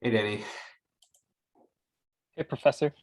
Hey, Danny. Hey, Professor.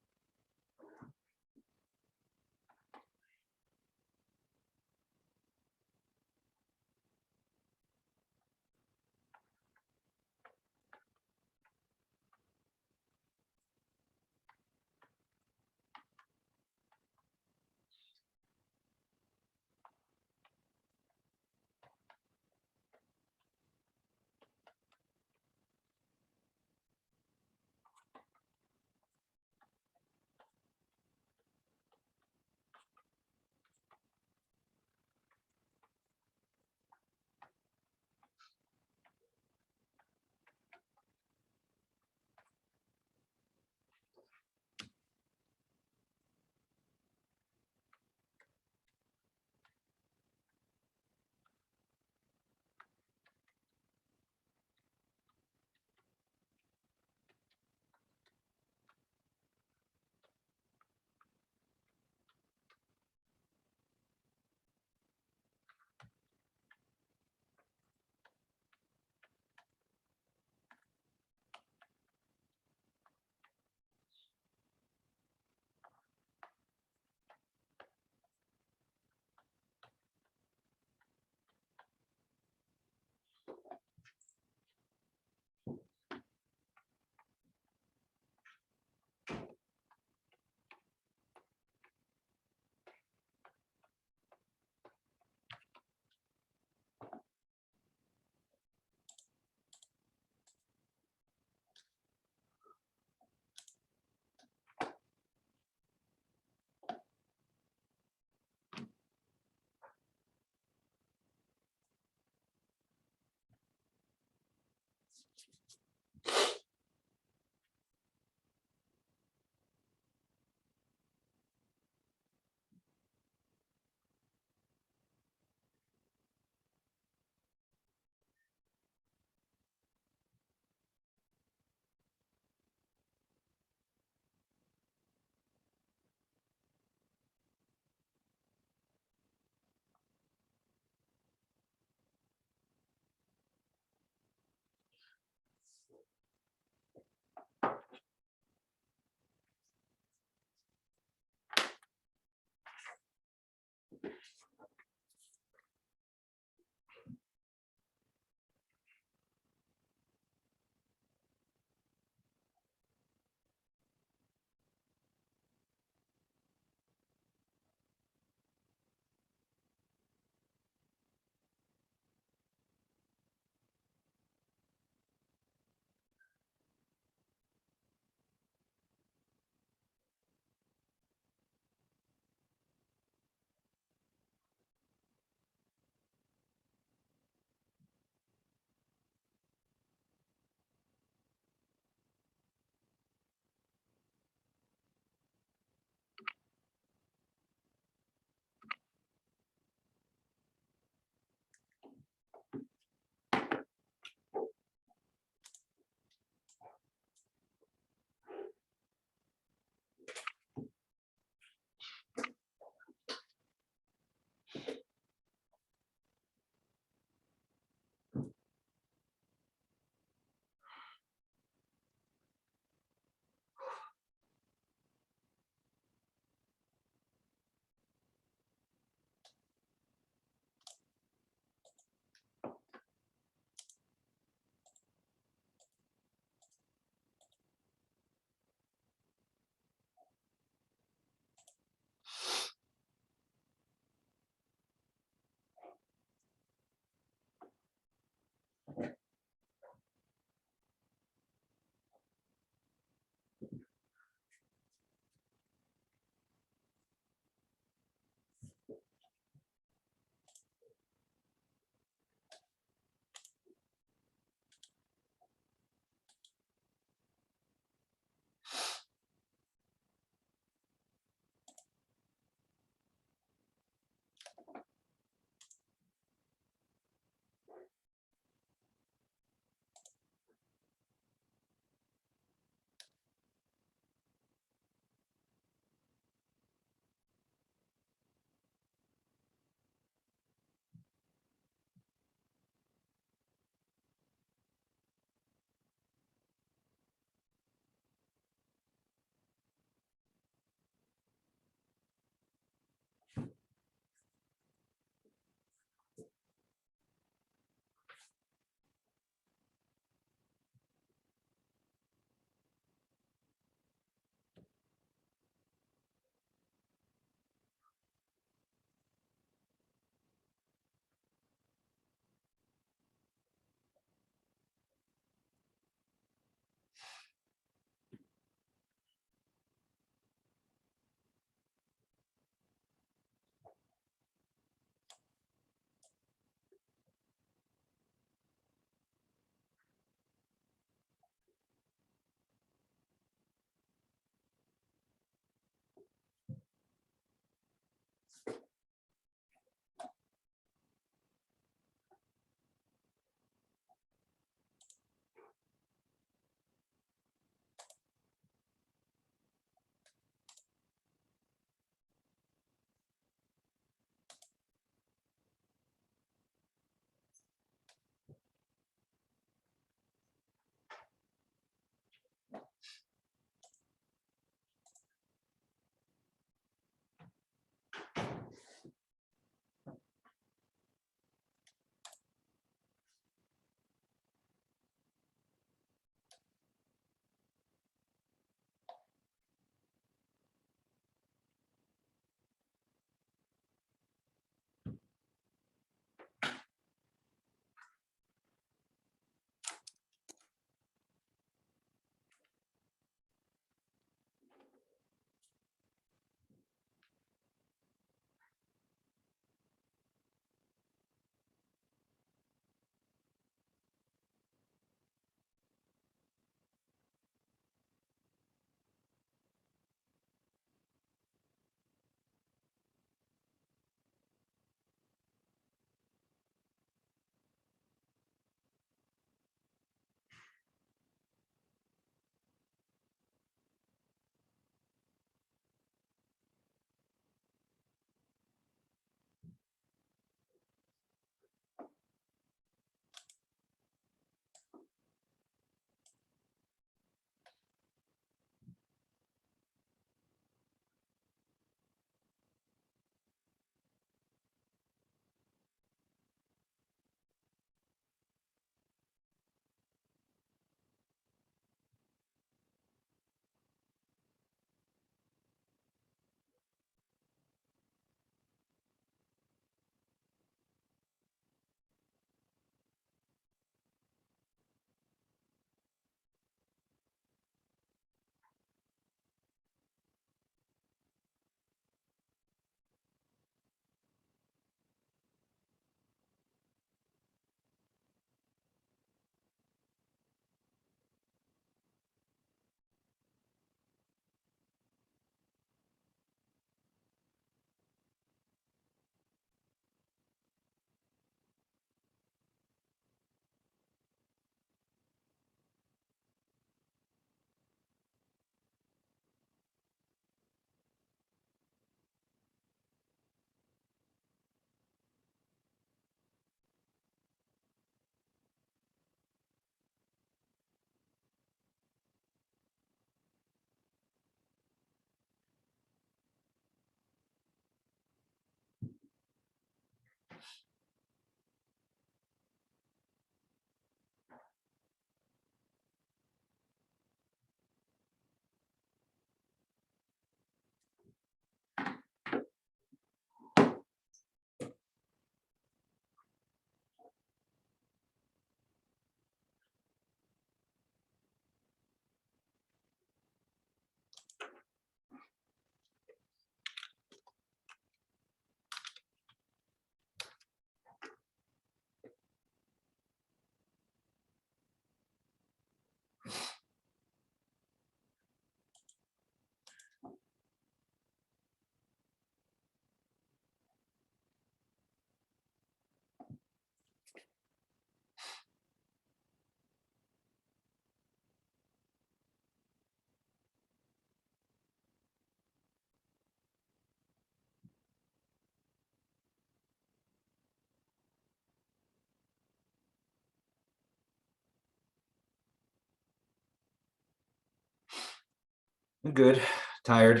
I'm good. Tired.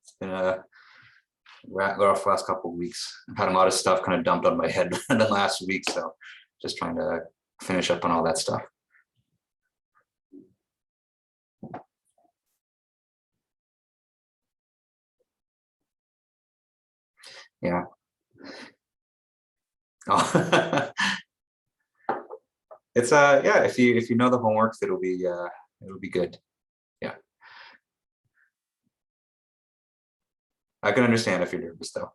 It's been a rough last couple of weeks. I've had a lot of stuff kind of dumped on my head in the last week, so just trying to finish up on all that stuff. Yeah. Oh. It's yeah, if you know the homeworks, it'll be good. Yeah. I can understand if you're nervous though.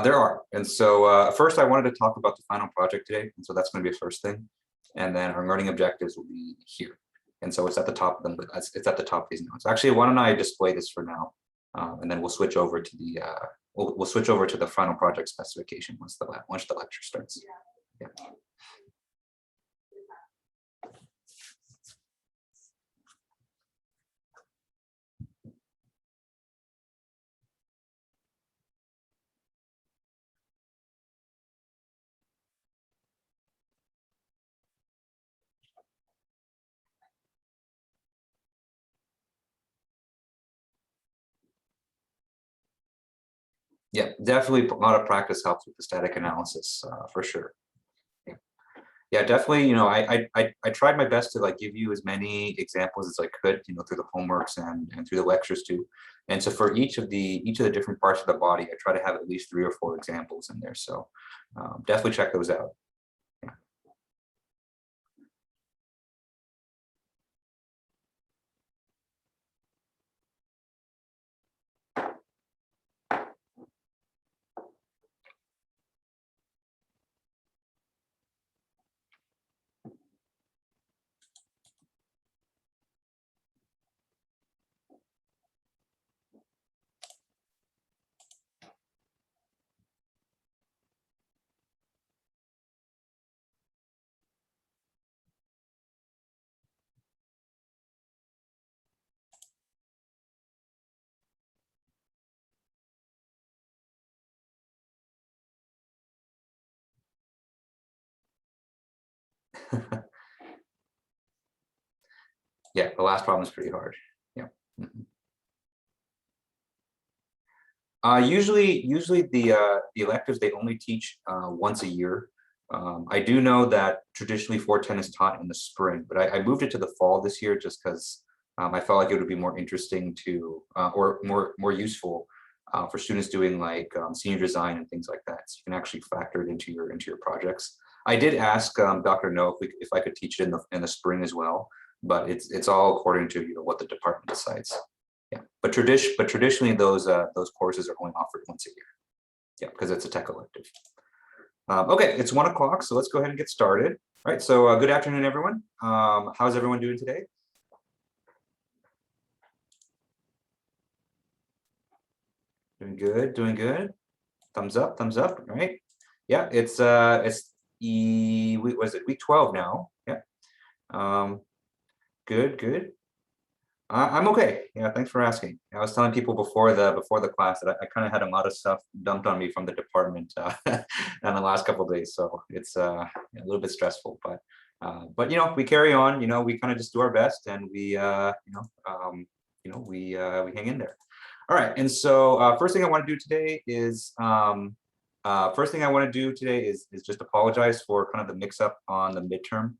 There are. And so first I wanted to talk about the final project today. And so that's going to be the first thing. And then our learning objectives will be here. And so it's at the top of them, but it's at the top of these notes. Actually, why don't I display this for now? And then we'll switch over to the we'll switch over to the final project specification once the lecture starts. Yeah. Yeah, definitely a lot of practice helps with the static analysis for sure. Yeah, definitely. You know, I tried my best to like give you as many examples as I could, you know, through the homeworks and through the lectures too. And so for each of the different parts of the body, I try to have at least 3 or 4 examples in there. So definitely check those out. Yeah, the last problem is pretty hard. Yeah. Usually the electives, they only teach once a year. I do know that traditionally 410 is taught in the spring, but I moved it to the fall this year just because I felt like it would be more interesting to or more useful for students doing like senior design and things like that. So you can actually factor it into your projects. I did ask Dr. No if I could teach it in the spring as well, but it's all according to what the department decides. Yeah, but traditionally those courses are only offered once a year. Yeah, because it's a tech elective. Okay, it's 1 o'clock, so let's go ahead and get started. All right, so good afternoon, everyone. How's everyone doing today? Doing good, doing good. Thumbs up, right? Yeah, it's what is it, week 12 now? Yeah. Good. I'm okay. Yeah, thanks for asking. I was telling people before the class that I kind of had a lot of stuff dumped on me from the department in the last couple of days, so it's a little bit stressful. But we carry on. We kind of just do our best, and we we hang in there. All right, and so first thing I want to do today is just apologize for kind of the mix-up on the midterm.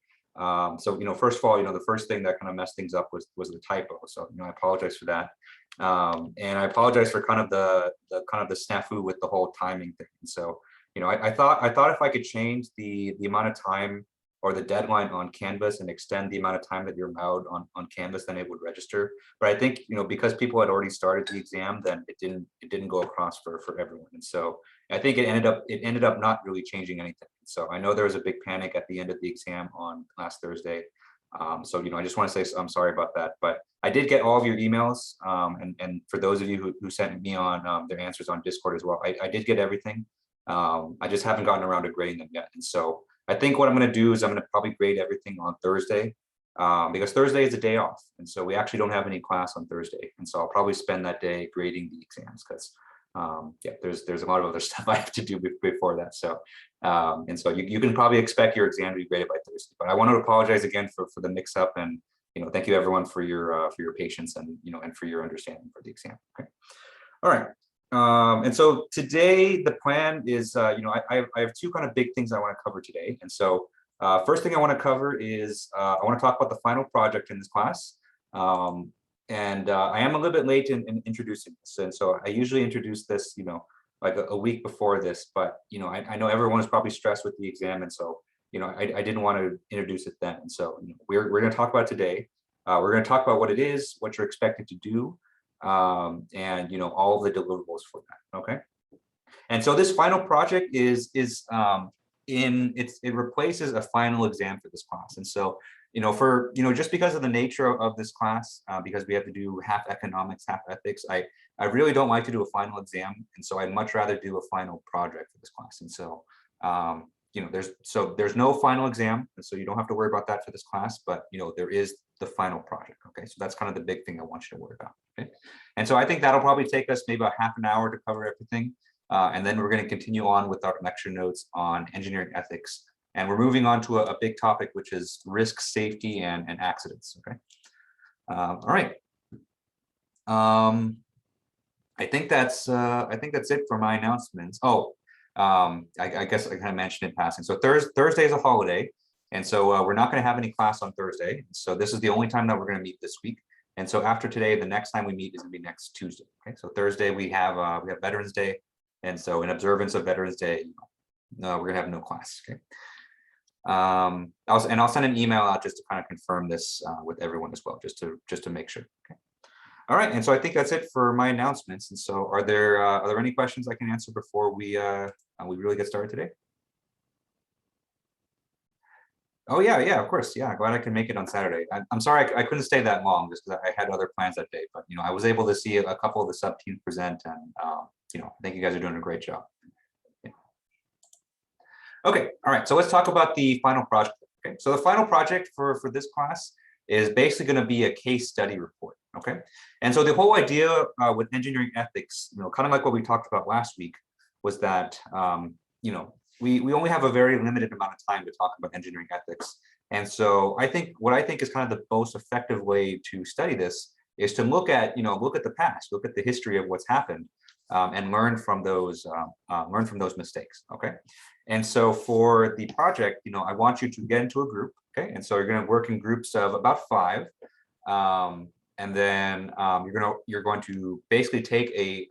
So first of all, the first thing that kind of messed things up was the typo. So I apologize for that, and I apologize for kind of the snafu with the whole timing thing. And so I thought if I could change the amount of time or the deadline on Canvas and extend the amount of time that you're allowed on Canvas, then it would register. But I think because people had already started the exam, then it didn't go across for everyone. And so I think it ended up not really changing anything. So I know there was a big panic at the end of the exam on last Thursday. So I just want to say I'm sorry about that. But I did get all of your emails, and for those of you who sent me on their answers on Discord as well, I did get everything. I just haven't gotten around to grading them yet. And so I think what I'm going to do is I'm going to probably grade everything on Thursday. because Thursday is a day off. And so we actually don't have any class on Thursday. And so I'll probably spend that day grading the exams because yeah, there's a lot of other stuff I have to do before that. So and so you can probably expect your exam to be graded by Thursday. But I want to apologize again for the mix up, and thank you everyone for your patience and and for your understanding for the exam. Okay. All right. And so today the plan is I have two kind of big things I want to cover today. And so first thing I want to cover is I want to talk about the final project in this class. And I am a little bit late in introducing this. And so I usually introduce this, like a week before this, but, I know everyone is probably stressed with the exam. And so, I didn't want to introduce it then. And so we're going to talk about it today. We're going to talk about what it is, what you're expected to do, and, all of the deliverables for that. Okay. And so this final project it replaces a final exam for this class. And so, just because of the nature of this class, because we have to do half economics, half ethics, I really don't like to do a final exam. And so I'd much rather do a final project for this class. And so, there's no final exam. And so you don't have to worry about that for this class, but, there is the final project. Okay. So that's kind of the big thing I want you to worry about. Okay. And so I think that'll probably take us maybe about half an hour to cover everything. And then we're going to continue on with our lecture notes on engineering ethics. And we're moving on to a big topic, which is risk, safety, and accidents. Okay. All right. I think that's it for my announcements. Oh, I guess I kind of mentioned in passing. So Thursday is a holiday, and so we're not going to have any class on Thursday. So this is the only time that we're going to meet this week. And so after today, the next time we meet is going to be next Tuesday. Okay. So Thursday we have Veterans Day, and so in observance of Veterans Day, we're going to have no class. Okay. I'll send an email out just to kind of confirm this with everyone as well, just to make sure. Okay. All right, and so I think that's it for my announcements. And so, are there any questions I can answer before we really get started today? Oh yeah, of course, yeah. Glad I can make it on Saturday. I'm sorry I couldn't stay that long just because I had other plans that day. But I was able to see a couple of the sub teams present, and I think you guys are doing a great job. Okay, all right, so let's talk about the final project. Okay, so the final project for this class is basically going to be a case study report. Okay, and so the whole idea with engineering ethics, kind of like what we talked about last week, was that we only have a very limited amount of time to talk about engineering ethics. And so what I think is kind of the most effective way to study this is to look at the past, look at the history of what's happened, and learn from those mistakes. Okay. And so for the project, I want you to get into a group. Okay. And so you're going to work in groups of about 5. And then you're going to basically take a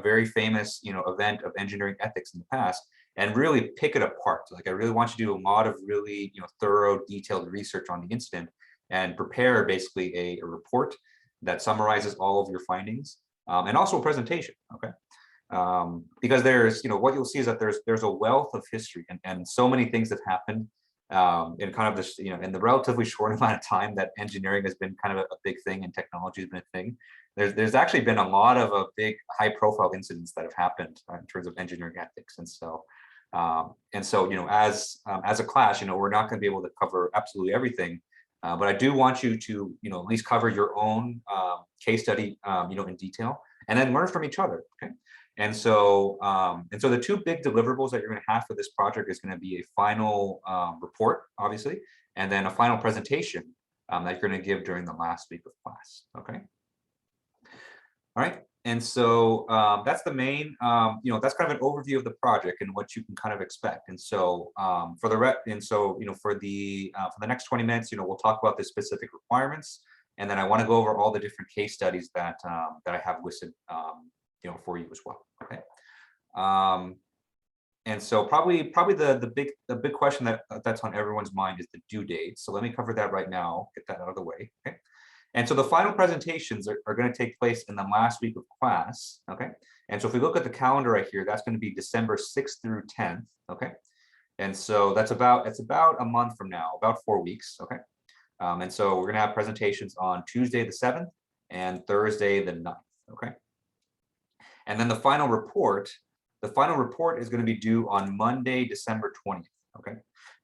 very famous, event of engineering ethics in the past and really pick it apart. Like I really want you to do a lot of really, thorough, detailed research on the incident and prepare basically a report that summarizes all of your findings, and also a presentation. Okay. Because there's, what you'll see is that there's a wealth of history and so many things that happened in kind of this, in the relatively short amount of time that engineering has been kind of a big thing and technology has been a thing. There's actually been a lot of big high profile incidents that have happened in terms of engineering ethics. And so, as a class, we're not going to be able to cover absolutely everything. But I do want you to, at least cover your own case study, in detail, and then learn from each other. Okay. And so the 2 big deliverables that you're going to have for this project is going to be a final report, obviously, and then a final presentation that you're going to give during the last week of class. Okay. All right. And so that's the main, that's kind of an overview of the project and what you can kind of expect. And so for the next 20 minutes, we'll talk about the specific requirements, and then I want to go over all the different case studies that I have listed, for you as well. Okay. And so probably the big question that's on everyone's mind is the due date. So let me cover that right now, get that out of the way. Okay. And so the final presentations are going to take place in the last week of class. Okay. And so if we look at the calendar right here, that's going to be December 6th through 10th. Okay. And so it's about a month from now, about 4 weeks. Okay. And so we're going to have presentations on Tuesday the 7th and Thursday the 9th. Okay. And then the final report is going to be due on Monday, December 20th. Okay.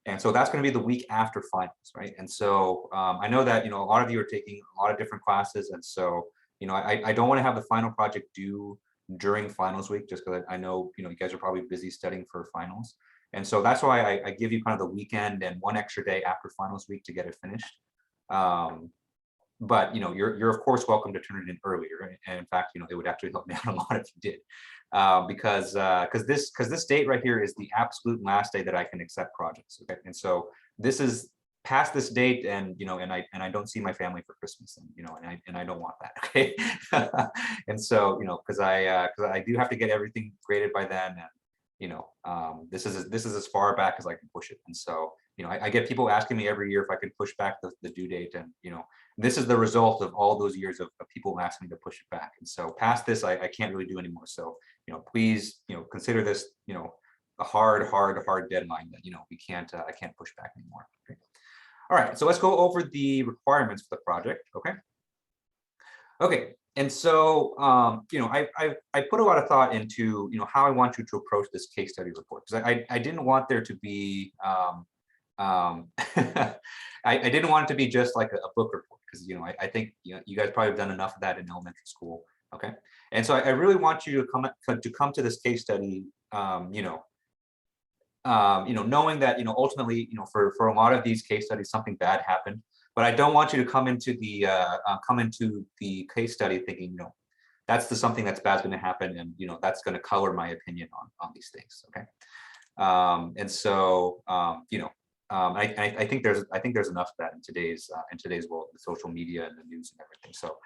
And so that's going to be the week after finals, right? And so I know that, a lot of you are taking a lot of different classes. And so, I don't want to have the final project due during finals week, just because I know, you guys are probably busy studying for finals. And so that's why I give you kind of the weekend and one extra day after finals week to get it finished. But you're of course welcome to turn it in earlier, and in fact, it would actually help me out a lot if you did, because this date right here is the absolute last day that I can accept projects. Okay, and so this is past this date, and and I don't see my family for Christmas, and I don't want that. Okay, and so because I do have to get everything graded by then, and this is as far back as I can push it, and so I get people asking me every year if I can push back the due date, and this is the result of all those years of people asking me to push it back. And so past this, I can't really do anymore. So please consider this a hard deadline that we can't I can't push back anymore. Okay. All right, so let's go over the requirements for the project. Okay, and so I put a lot of thought into how I want you to approach this case study report, because I didn't want there to be I didn't want it to be just like a book report, because I think you guys probably have done enough of that in elementary school. Okay, and so I really want you to come to this case study knowing that ultimately for a lot of these case studies something bad happened, but I don't want you to come into the case study thinking that's something that's bad is going to happen, and that's going to color my opinion on these things. Okay, and so I think there's enough of that in today's world with social media and the news and everything. So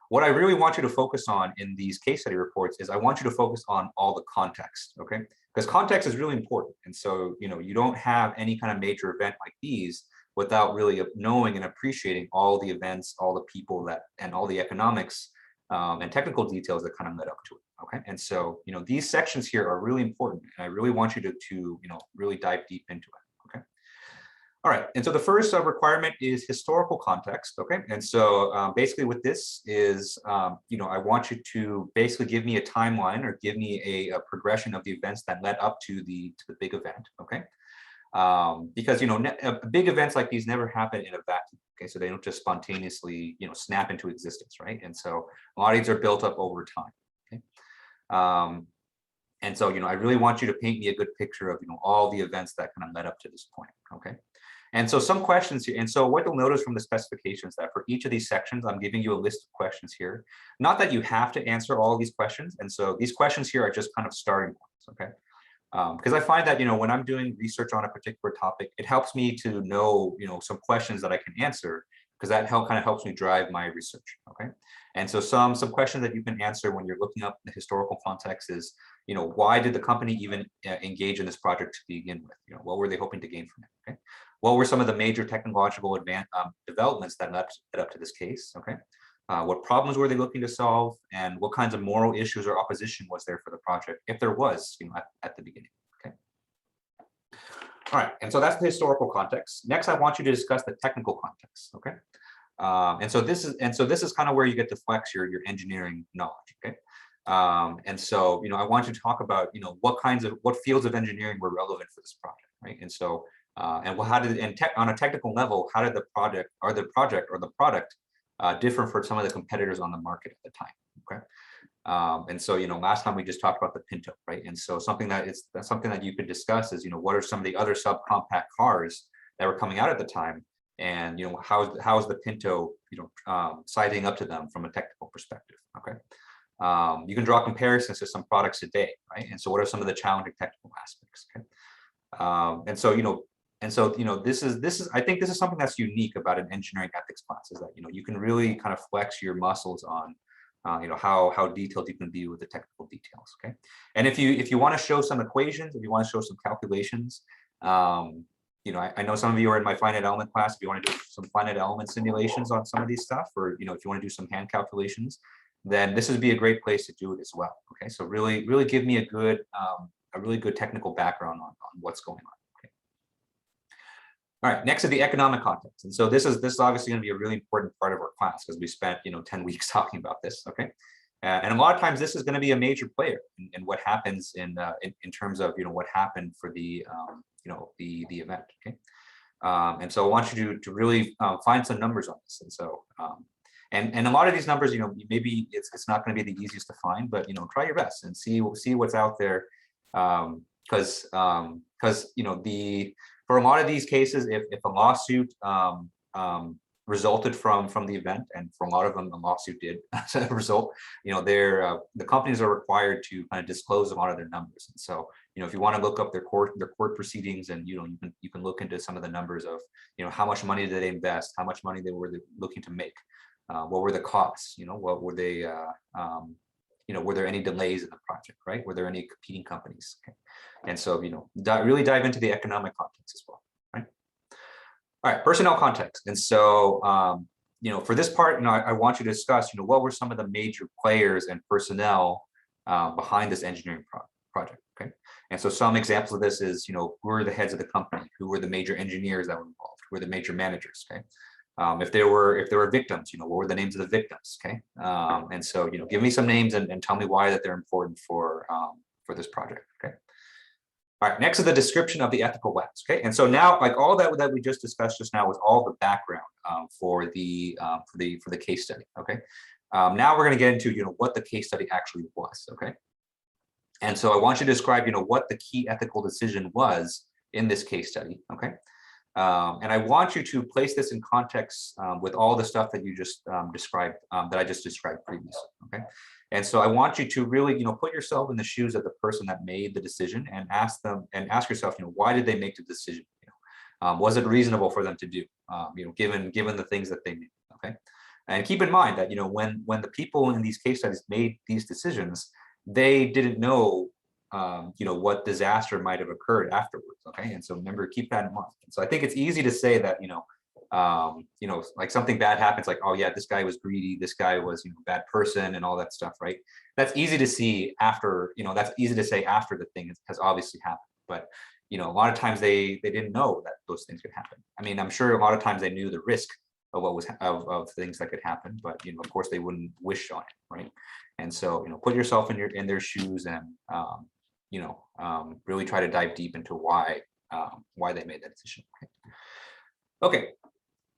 what I really want you to focus on in these case study reports is I want you to focus on all the context. Okay, because context is really important. And so you don't have any kind of major event like these without really knowing and appreciating all the events, all the people and all the economics and technical details that kind of led up to it. Okay, and so these sections here are really important, and I really want you to really dive deep into it. Okay, all right, and so the first requirement is historical context. Okay, and so basically what this is, I want you to basically give me a timeline, or give me a progression of the events that led up to the big event. Okay, because big events like these never happen in a vacuum. Okay, so they don't just spontaneously snap into existence, right? And so a lot of these are built up over time. Okay, and so I really want you to paint me a good picture of all the events that kind of led up to this point. Okay, and so some questions here. And so what you'll notice from the specifications that for each of these sections, I'm giving you a list of questions here. Not that you have to answer all of these questions, and so these questions here are just kind of starting points. Okay. Because I find that when I'm doing research on a particular topic, it helps me to know some questions that I can answer, because that kind of helps me drive my research. Okay, and so some questions that you can answer when you're looking up the historical context is why did the company even engage in this project to begin with? What were they hoping to gain from it? Okay, what were some of the major technological developments that led up to this case? Okay. What problems were they looking to solve, and what kinds of moral issues or opposition was there for the project, if there was, at the beginning? Okay. All right, and so that's the historical context. Next, I want you to discuss the technical context. Okay, and so this is kind of where you get to flex your engineering knowledge. Okay, and so I want you to talk about what fields of engineering were relevant for this project, right? And so and on a technical level, how did the project or the product different for some of the competitors on the market at the time? Okay, and so last time we just talked about the Pinto, right? And so that's something that you could discuss is what are some of the other subcompact cars that were coming out at the time, and how's the Pinto sizing up to them from a technical perspective? Okay, you can draw comparisons to some products today, right? And so what are some of the challenging technical aspects? Okay, and so this is I think this is something that's unique about an engineering ethics class, is that you can really kind of flex your muscles on how detailed you can be with the technical details. Okay, and if you want to show some equations, if you want to show some calculations, I know some of you are in my finite element class. If you want to do some finite element simulations on some of these stuff, or if you want to do some hand calculations, then this would be a great place to do it as well. Okay, so really give me a really good technical background on what's going on. All right, next is the economic context. And so this is obviously going to be a really important part of our class, because we spent 10 weeks talking about this. Okay, And a lot of times this is going to be a major player in what happens in terms of, what happened for the, the event. Okay. And so I want you to really find some numbers on this. And so, and a lot of these numbers, maybe it's not going to be the easiest to find, but, try your best and see what's out there. Because for a lot of these cases, if a lawsuit resulted from the event, and for a lot of them, the lawsuit did as a result, the companies are required to kind of disclose a lot of their numbers. And so, if you want to look up their court proceedings, and you can look into some of the numbers of, how much money did they invest, how much money they were looking to make, what were the costs, what were they, were there any delays in the project, right? Were there any competing companies? Okay. And so, really dive into the economic context as well, right? All right, personnel context. And so, for this part, I want you to discuss, what were some of the major players and personnel behind this engineering project, okay? And so some examples of this is, who were the heads of the company, who were the major engineers that were involved, who were the major managers, okay? If there were victims, what were the names of the victims, okay? And so, give me some names and tell me why that they're important for this project, okay? All right, next is the description of the ethical lens, okay? And so now, like all that we just discussed just now was all the background for the case study, okay? Now we're going to get into, what the case study actually was, okay? And so I want you to describe, what the key ethical decision was in this case study, okay? And I want you to place this in context with all the stuff that you just described, that I just described previously, okay? And so I want you to really, put yourself in the shoes of the person that made the decision, and ask yourself, why did they make the decision? Was it reasonable for them to do, given the things that they made, okay? And keep in mind that, when the people in these case studies made these decisions, they didn't know, what disaster might have occurred afterwards, okay? And so remember, keep that in mind. And so I think it's easy to say that, like something bad happens, like, oh yeah, this guy was greedy, this guy was, a bad person, and all that stuff, right? That's easy to see after, that's easy to say after the thing has obviously happened. But, a lot of times they didn't know that those things could happen. I mean, I'm sure a lot of times they knew the risk of what was of things that could happen, but, of course they wouldn't wish on it, right? And so, put yourself in their shoes, and, really try to dive deep into why they made that decision. Okay.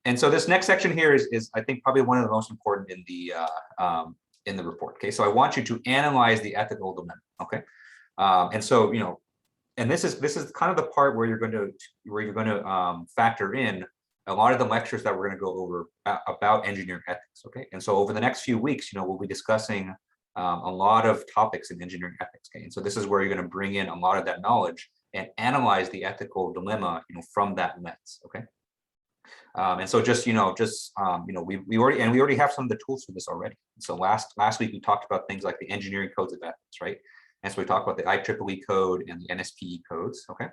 And so this next section here is I think probably one of the most important in the report. Okay, so I want you to analyze the ethical dilemma. Okay, and so and this is kind of the part where you're going to factor in a lot of the lectures that we're going to go over about engineering ethics. Okay, and so over the next few weeks, we'll be discussing a lot of topics in engineering ethics. Okay, and so this is where you're going to bring in a lot of that knowledge and analyze the ethical dilemma, from that lens. Okay. And so we already have some of the tools for this already. So last week we talked about things like the engineering codes of ethics, right? And so we talked about the IEEE code and the NSPE codes. Okay.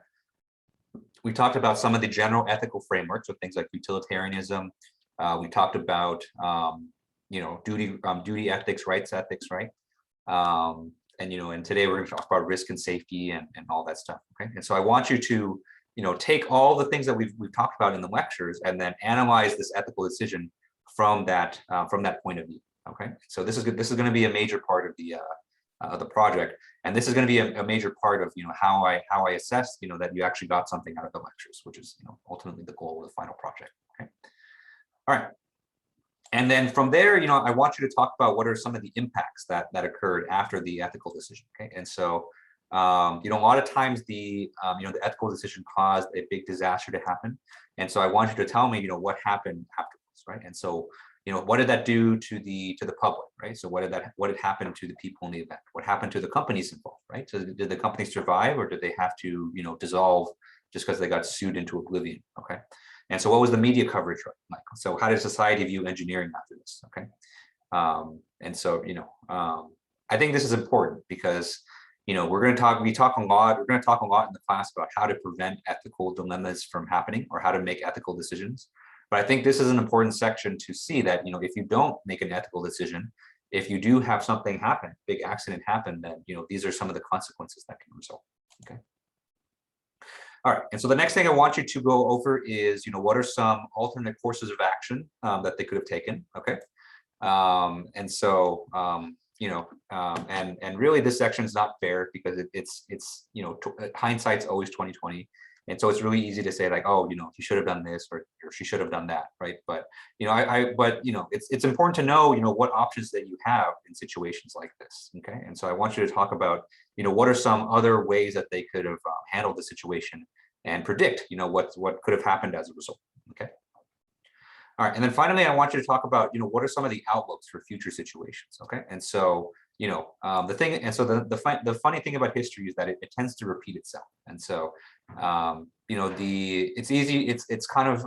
We talked about some of the general ethical frameworks, so things like utilitarianism. We talked about duty ethics, rights ethics, right? And today we're going to talk about risk and safety and all that stuff. Okay. And so I want you to take all the things that we've talked about in the lectures, and then analyze this ethical decision from that point of view. Okay, so this is going to be a major part of the project, and this is going to be a major part of how I assess that you actually got something out of the lectures, which is ultimately the goal of the final project. Okay, all right, and then from there, I want you to talk about what are some of the impacts that occurred after the ethical decision. Okay, and so. A lot of times the ethical decision caused a big disaster to happen. And so I want you to tell me, what happened afterwards, right? And so, what did that do to the public, right? So what had happened to the people in the event? What happened to the companies involved, right? So did the companies survive, or did they have to, dissolve just because they got sued into oblivion? Okay. And so what was the media coverage like? So how did society view engineering after this? Okay. And so, I think this is important because we're going to talk a lot in the class about how to prevent ethical dilemmas from happening, or how to make ethical decisions. But I think this is an important section to see that, if you don't make an ethical decision, if you do have something happen, big accident happen, then, these are some of the consequences that can result. Okay. All right. And so the next thing I want you to go over is, what are some alternate courses of action that they could have taken. Okay. And so, and really this section is not fair because it's hindsight's always 2020. And so it's really easy to say like, oh, he should have done this or she should have done that, right? But it's important to know what options that you have in situations like this, okay? And so I want you to talk about what are some other ways that they could have handled the situation and predict what could have happened as a result, okay? All right, and then finally, I want you to talk about what are some of the outlooks for future situations, okay? And so the funny thing about history is that it tends to repeat itself, and so it's easy. It's kind of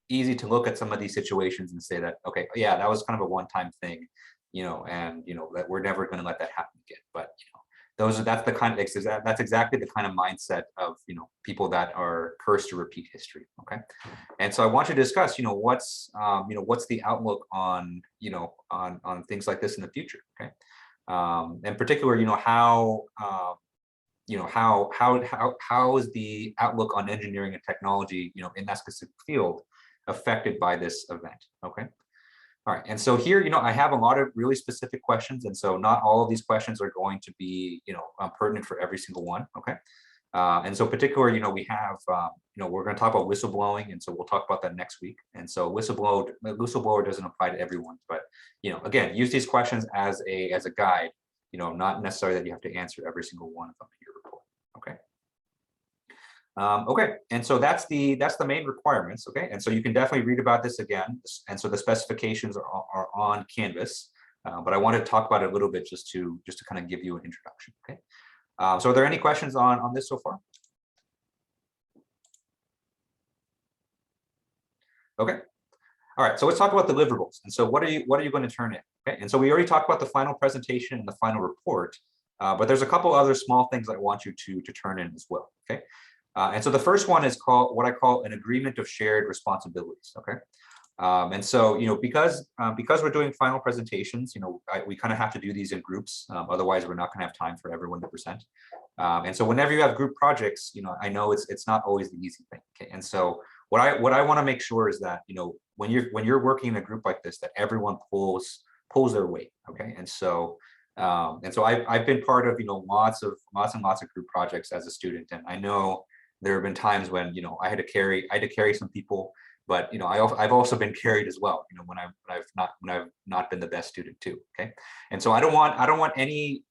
easy to look at some of these situations and say that, okay, yeah, that was kind of a one-time thing, and that we're never going to let that happen again. But that's exactly the kind of mindset of people that are cursed to repeat history, okay? And so I want you to discuss what's the outlook on on things like this in the future, okay? In particular, how is the outlook on engineering and technology in that specific field affected by this event, okay? All right, and so here, I have a lot of really specific questions, and so not all of these questions are going to be, pertinent for every single one, okay? And so particularly, we have, we're going to talk about whistleblowing, and so we'll talk about that next week. And so whistleblower doesn't apply to everyone, but again, use these questions as a guide, not necessarily that you have to answer every single one of them in your report, okay? Okay, and so that's the main requirements, okay? And so you can definitely read about this again. And so the specifications are on Canvas, but I wanted to talk about it a little bit just to kind of give you an introduction, okay? So are there any questions on this so far? Okay, all right, so let's talk about deliverables. And so what are you going to turn in, okay? And so we already talked about the final presentation and the final report, but there's a couple other small things I want you to turn in as well, okay? And so the first one is called what I call an agreement of shared responsibilities, okay? And so, because we're doing final presentations, we kind of have to do these in groups. Otherwise, we're not going to have time for everyone to present. And so whenever you have group projects, I know it's not always the easy thing. Okay? And so what I want to make sure is that, when you're working in a group like this, that everyone pulls their weight. Okay. And so I've been part of, lots and lots of group projects as a student. And I know there have been times when, I had to carry some people. But I've also been carried as well. When I've not been the best student too. Okay, and so I don't want any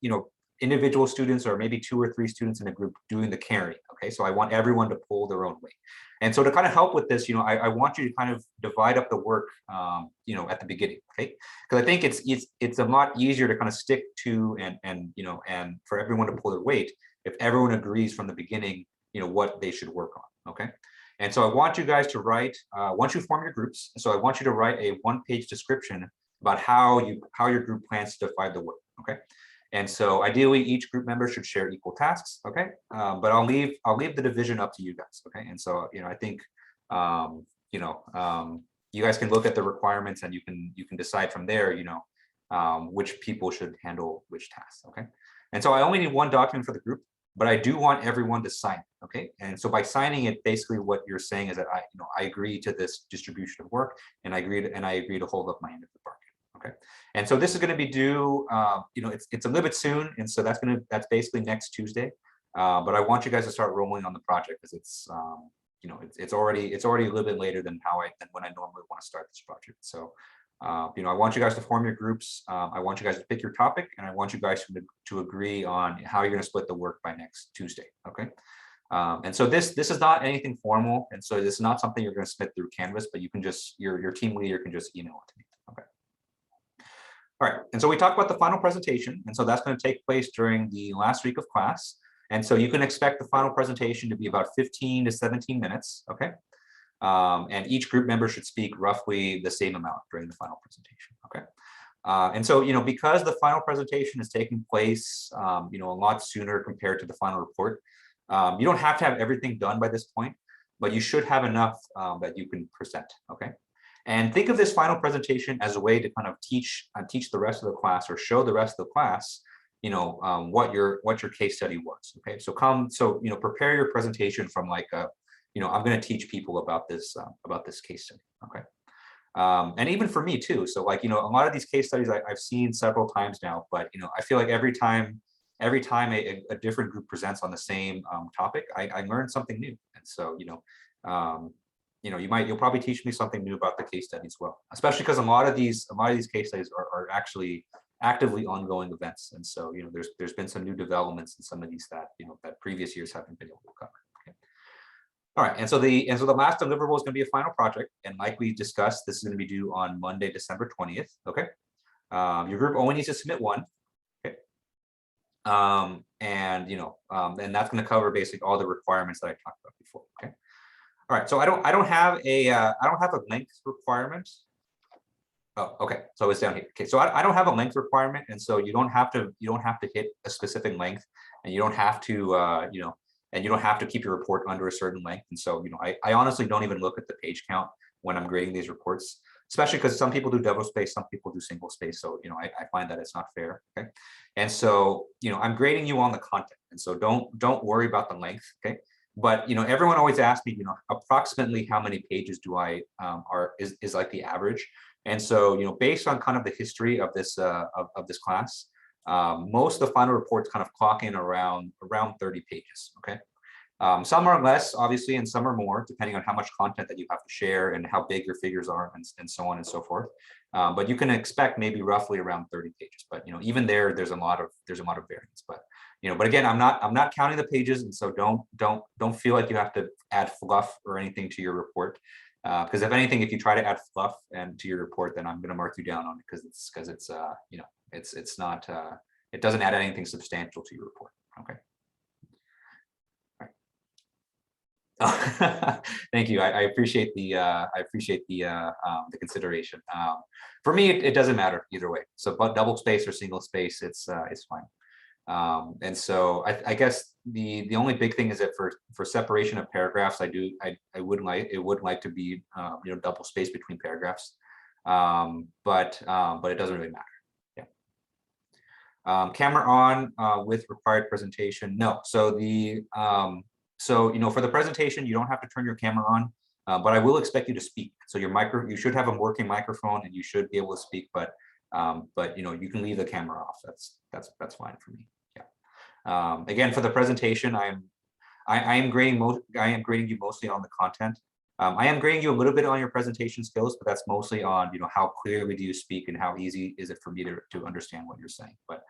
individual students or maybe 2 or 3 students in a group doing the carry. Okay, so I want everyone to pull their own weight. And so to kind of help with this, I want you to kind of divide up the work, at the beginning. Okay, because I think it's a lot easier to kind of stick to and for everyone to pull their weight if everyone agrees from the beginning, what they should work on. Okay. And so I want you guys to write, once you form your groups, so I want you to write a 1-page description about how your group plans to divide the work, okay? And so ideally each group member should share equal tasks, okay? But I'll leave the division up to you guys, okay? And so, I think, you guys can look at the requirements and you can decide from there, which people should handle which tasks, okay? And so I only need 1 document for the group, but I do want everyone to sign it, okay? And so by signing it, basically what you're saying is that I agree to this distribution of work, and I agree to hold up my end of the bargain, okay? And so this is going to be due, it's a little bit soon, and so that's basically next Tuesday. But I want you guys to start rolling on the project because it's already a little bit later than when I normally want to start this project. So. I want you guys to form your groups. I want you guys to pick your topic, and I want you guys to agree on how you're going to split the work by next Tuesday. Okay. And so this is not anything formal, and so this is not something you're going to submit through Canvas, but you can just your team leader can just email it to me. Okay. All right. And so we talked about the final presentation, and so that's going to take place during the last week of class. And so you can expect the final presentation to be about 15 to 17 minutes. Okay. And each group member should speak roughly the same amount during the final presentation, okay? And so, because the final presentation is taking place, a lot sooner compared to the final report, you don't have to have everything done by this point, but you should have enough that you can present, okay? And think of this final presentation as a way to kind of teach the rest of the class or show the rest of the class, what your case study was, okay? So prepare your presentation from like a, I'm going to teach people about this case study. Okay. And even for me too. So like, a lot of these case studies I've seen several times now, but, I feel like every time a different group presents on the same topic, I learn something new. And so, you'll probably teach me something new about the case study as well, especially because a lot of these case studies are actually actively ongoing events. And so, there's been some new developments in some of these that, that previous years haven't been able to cover. Okay. All right, and so the last deliverable is going to be a final project, and like we discussed, this is going to be due on Monday, December 20th. Okay, your group only needs to submit one. Okay, and that's going to cover basically all the requirements that I talked about before. Okay, all right, so I don't have a length requirement. Oh, okay, so it's down here. Okay, so I don't have a length requirement, and so you don't have to hit a specific length, and you don't have to and you don't have to keep your report under a certain length. And so, I honestly don't even look at the page count when I'm grading these reports, especially because some people do double space, some people do single space. So, I find that it's not fair. Okay. And so, I'm grading you on the content. And so don't worry about the length. Okay. But, everyone always asks me, approximately how many pages do I is like the average. And so, based on kind of the history of this this class, most of the final reports kind of clock in around 30 pages. Okay. Some are less, obviously, and some are more, depending on how much content that you have to share and how big your figures are, and so on and so forth. But you can expect maybe roughly around 30 pages. But even there's a lot of variance. But but again, I'm not counting the pages, and so don't feel like you have to add fluff or anything to your report. Because if anything, if you try to add fluff to your report, then I'm going to mark you down on it because it's not it doesn't add anything substantial to your report. Okay. Thank you. I appreciate the consideration. For me, it doesn't matter either way. So, but double space or single space, it's fine. And so I guess the only big thing is that for separation of paragraphs, I would like to be double space between paragraphs, but it doesn't really matter. Yeah. Camera on with required presentation. No. So for the presentation, you don't have to turn your camera on, but I will expect you to speak. So you should have a working microphone and you should be able to speak, but you can leave the camera off. That's fine for me. Yeah. Again, for the presentation, I am grading you mostly on the content. I am grading you a little bit on your presentation skills, but that's mostly on how clearly do you speak and how easy is it for me to understand what you're saying. But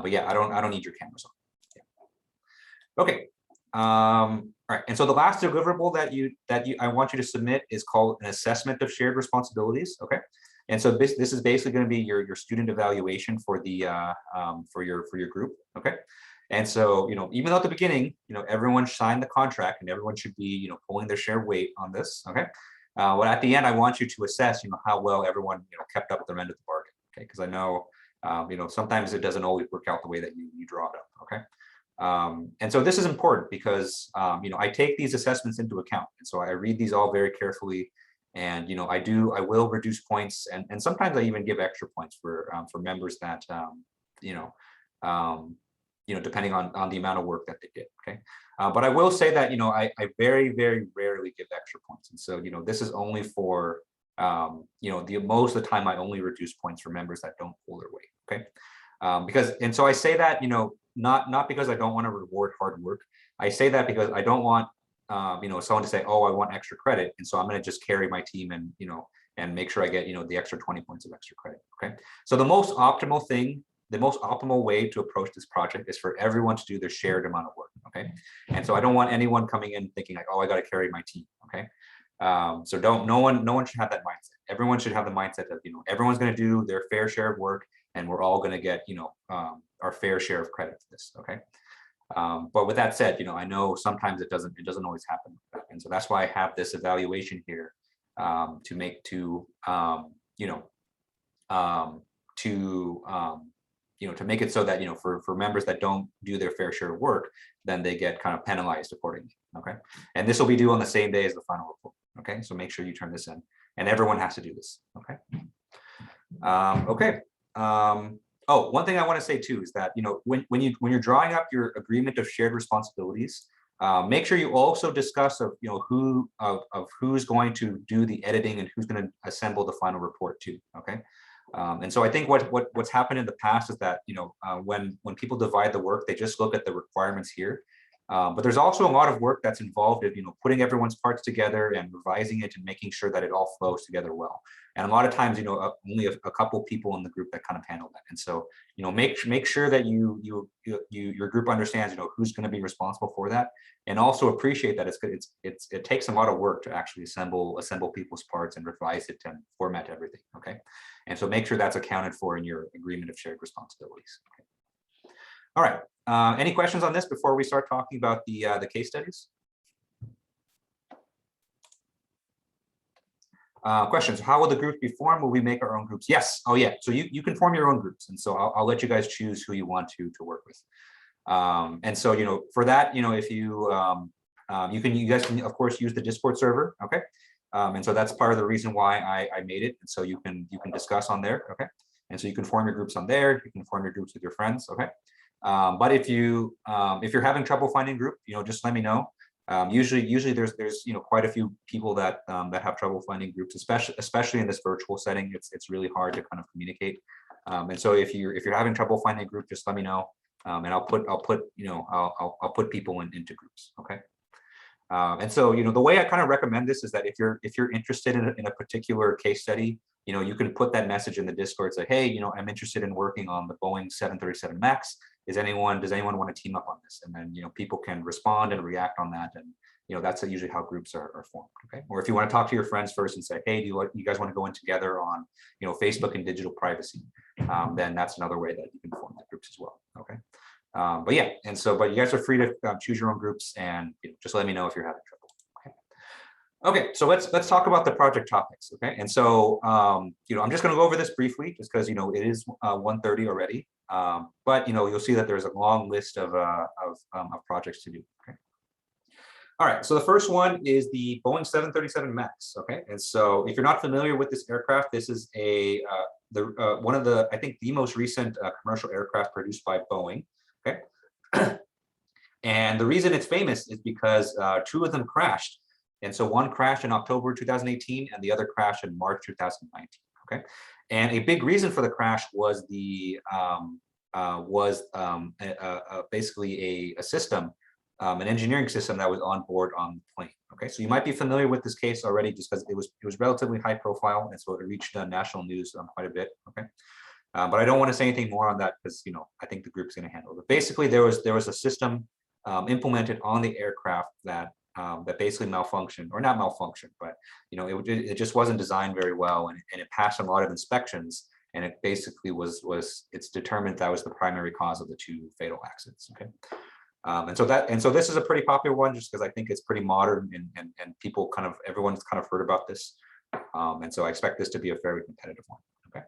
yeah, I don't need your cameras on. Yeah. Okay. All right, and so the last deliverable that I want you to submit is called an assessment of shared responsibilities. Okay, and so this is basically going to be your student evaluation for the for your group. Okay, and so even though at the beginning everyone signed the contract and everyone should be pulling their share weight on this. Okay, well at the end I want you to assess how well everyone kept up their end of the bargain. Okay, because I know sometimes it doesn't always work out the way that you draw it up. Okay. And so this is important because I take these assessments into account, and so I read these all very carefully, and I will reduce points, and sometimes I even give extra points for members that depending on the amount of work that they did. Okay, but I will say that I very, very rarely give extra points, and so this is only for most of the time I only reduce points for members that don't pull their weight. Okay, and so I say that not because I don't want to reward hard work. I say that because I don't want someone to say, oh, I want extra credit, and so I'm going to just carry my team and make sure I get the extra 20 points of extra credit. Okay, so the most optimal way to approach this project is for everyone to do their shared amount of work. Okay, and so I don't want anyone coming in thinking like, oh, I got to carry my team. Okay, so no one should have that mindset. Everyone should have the mindset of everyone's going to do their fair share of work, and we're all going to get our fair share of credit for this. Okay, but with that said, I know sometimes it doesn't always happen, and so that's why I have this evaluation here to make it so that for members that don't do their fair share of work, then they get kind of penalized accordingly. Okay, and this will be due on the same day as the final report. Okay, so make sure you turn this in, and everyone has to do this. Okay. Okay. Oh, one thing I want to say too is that when you're drawing up your agreement of shared responsibilities, Make sure you also discuss who of who's going to do the editing and who's going to assemble the final report too. Okay. And so I think what's happened in the past is that when people divide the work, they just look at the requirements here. But there's also a lot of work that's involved in putting everyone's parts together and revising it and making sure that it all flows together well. And a lot of times only a couple people in the group that kind of handle that. And so make sure that your group understands who's going to be responsible for that, and also appreciate that it takes a lot of work to actually assemble people's parts and revise it and format everything. Okay, and so make sure that's accounted for in your agreement of shared responsibilities. Okay. All right. Any questions on this before we start talking about the case studies? Questions. How will the groups be formed? Will we make our own groups? Yes. Oh, yeah. So you can form your own groups, and so I'll let you guys choose who you want to work with. And so for that, if you you guys can of course use the Discord server. Okay. And so that's part of the reason why I made it. And so you can discuss on there. Okay. And so you can form your groups on there. You can form your groups with your friends. Okay. But if you're having trouble finding a group, just let me know. Usually there's quite a few people that have trouble finding groups, especially in this virtual setting. It's really hard to kind of communicate. And so if you're having trouble finding a group, just let me know, and I'll put people into groups. Okay. And so the way I kind of recommend this is that if you're interested in a particular case study, you can put that message in the Discord, say, hey, I'm interested in working on the Boeing 737 Max. Does anyone want to team up on this? And then people can respond and react on that, and that's usually how groups are formed. Okay. Or if you want to talk to your friends first and say, hey, do you guys want to go in together on Facebook and digital privacy, then that's another way that you can form the groups as well. Okay. But yeah, but you guys are free to choose your own groups, and just let me know if you're having trouble. Okay, so let's talk about the project topics. Okay, and so I'm just going to go over this briefly, just because it is 1:30 already. But you'll see that there's a long list of projects to do. Okay. All right, so the first one is the Boeing 737 Max. Okay, and so if you're not familiar with this aircraft, this is one of the, I think, the most recent commercial aircraft produced by Boeing. Okay, and the reason it's famous is because two of them crashed. And so one crashed in October 2018 and the other crashed in March 2019. Okay, and a big reason for the crash was basically a system, an engineering system that was on board on the plane. Okay, so you might be familiar with this case already, just because it was relatively high profile, and so it reached national news quite a bit. Okay, but I don't want to say anything more on that because I think the group's going to handle it. But basically, there was a system implemented on the aircraft that basically malfunctioned, or not malfunctioned, but it just wasn't designed very well, and it passed a lot of inspections, and it basically it's determined that was the primary cause of the two fatal accidents. Okay, and so this is a pretty popular one, just because I think it's pretty modern, and people everyone's kind of heard about this, and so I expect this to be a very competitive one. Okay.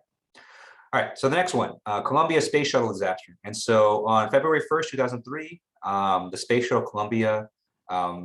All right, so the next one, Columbia Space Shuttle disaster. And so on February 1st, 2003, the Space Shuttle Columbia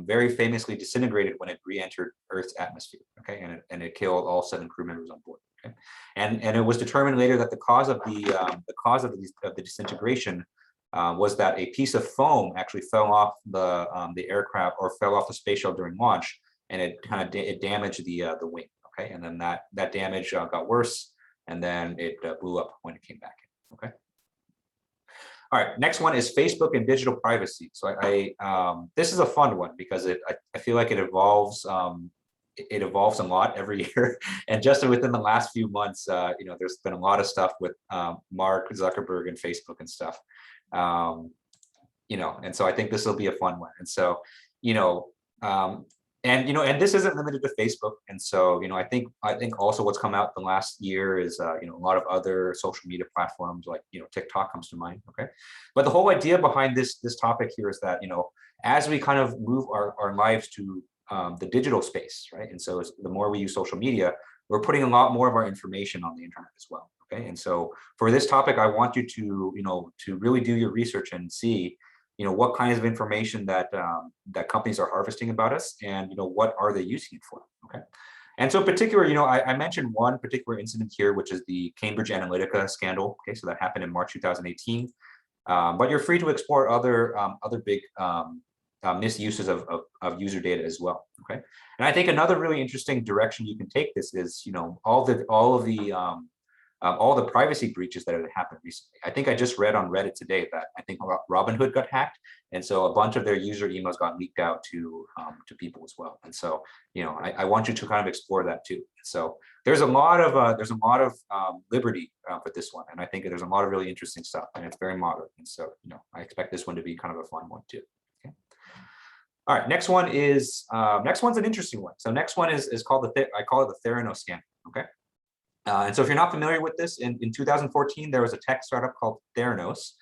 very famously disintegrated when it re-entered Earth's atmosphere. Okay, and it killed all 7 crew members on board. Okay, and it was determined later that the cause of the disintegration was that a piece of foam actually fell off the aircraft, or fell off the space shuttle during launch, and it damaged the wing. Okay, and then that damage got worse, and then it blew up when it came back in. Okay. All right, next one is Facebook and digital privacy. So this is a fun one because I feel like it evolves a lot every year, and just within the last few months, there's been a lot of stuff with Mark Zuckerberg and Facebook and stuff, and so I think this will be a fun one. And so and this isn't limited to Facebook. And so I think also what's come out the last year is a lot of other social media platforms, like TikTok comes to mind. Okay, but the whole idea behind this topic here is that as we kind of move our lives to the digital space, right? And so the more we use social media, we're putting a lot more of our information on the internet as well. Okay, and so for this topic, I want you to really do your research and see what kinds of information that companies are harvesting about us, and what are they using it for. Okay, and so in particular, I mentioned one particular incident here, which is the Cambridge Analytica scandal. Okay, so that happened in March 2018, but you're free to explore other big misuses of user data as well. Okay, and I think another really interesting direction you can take this is, you know, all the privacy breaches that have happened recently. I think I just read on Reddit today that I think Robinhood got hacked, and so a bunch of their user emails got leaked out to people as well. And so, you know, I want you to kind of explore that too. So there's a lot of liberty with this one, and I think there's a lot of really interesting stuff, and it's very modern. And so, you know, I expect this one to be kind of a fun one too. Okay. All right, next one is next one's an interesting one. So next one is called I call it the Therino Scan. Okay. And so if you're not familiar with this, in 2014, there was a tech startup called Theranos,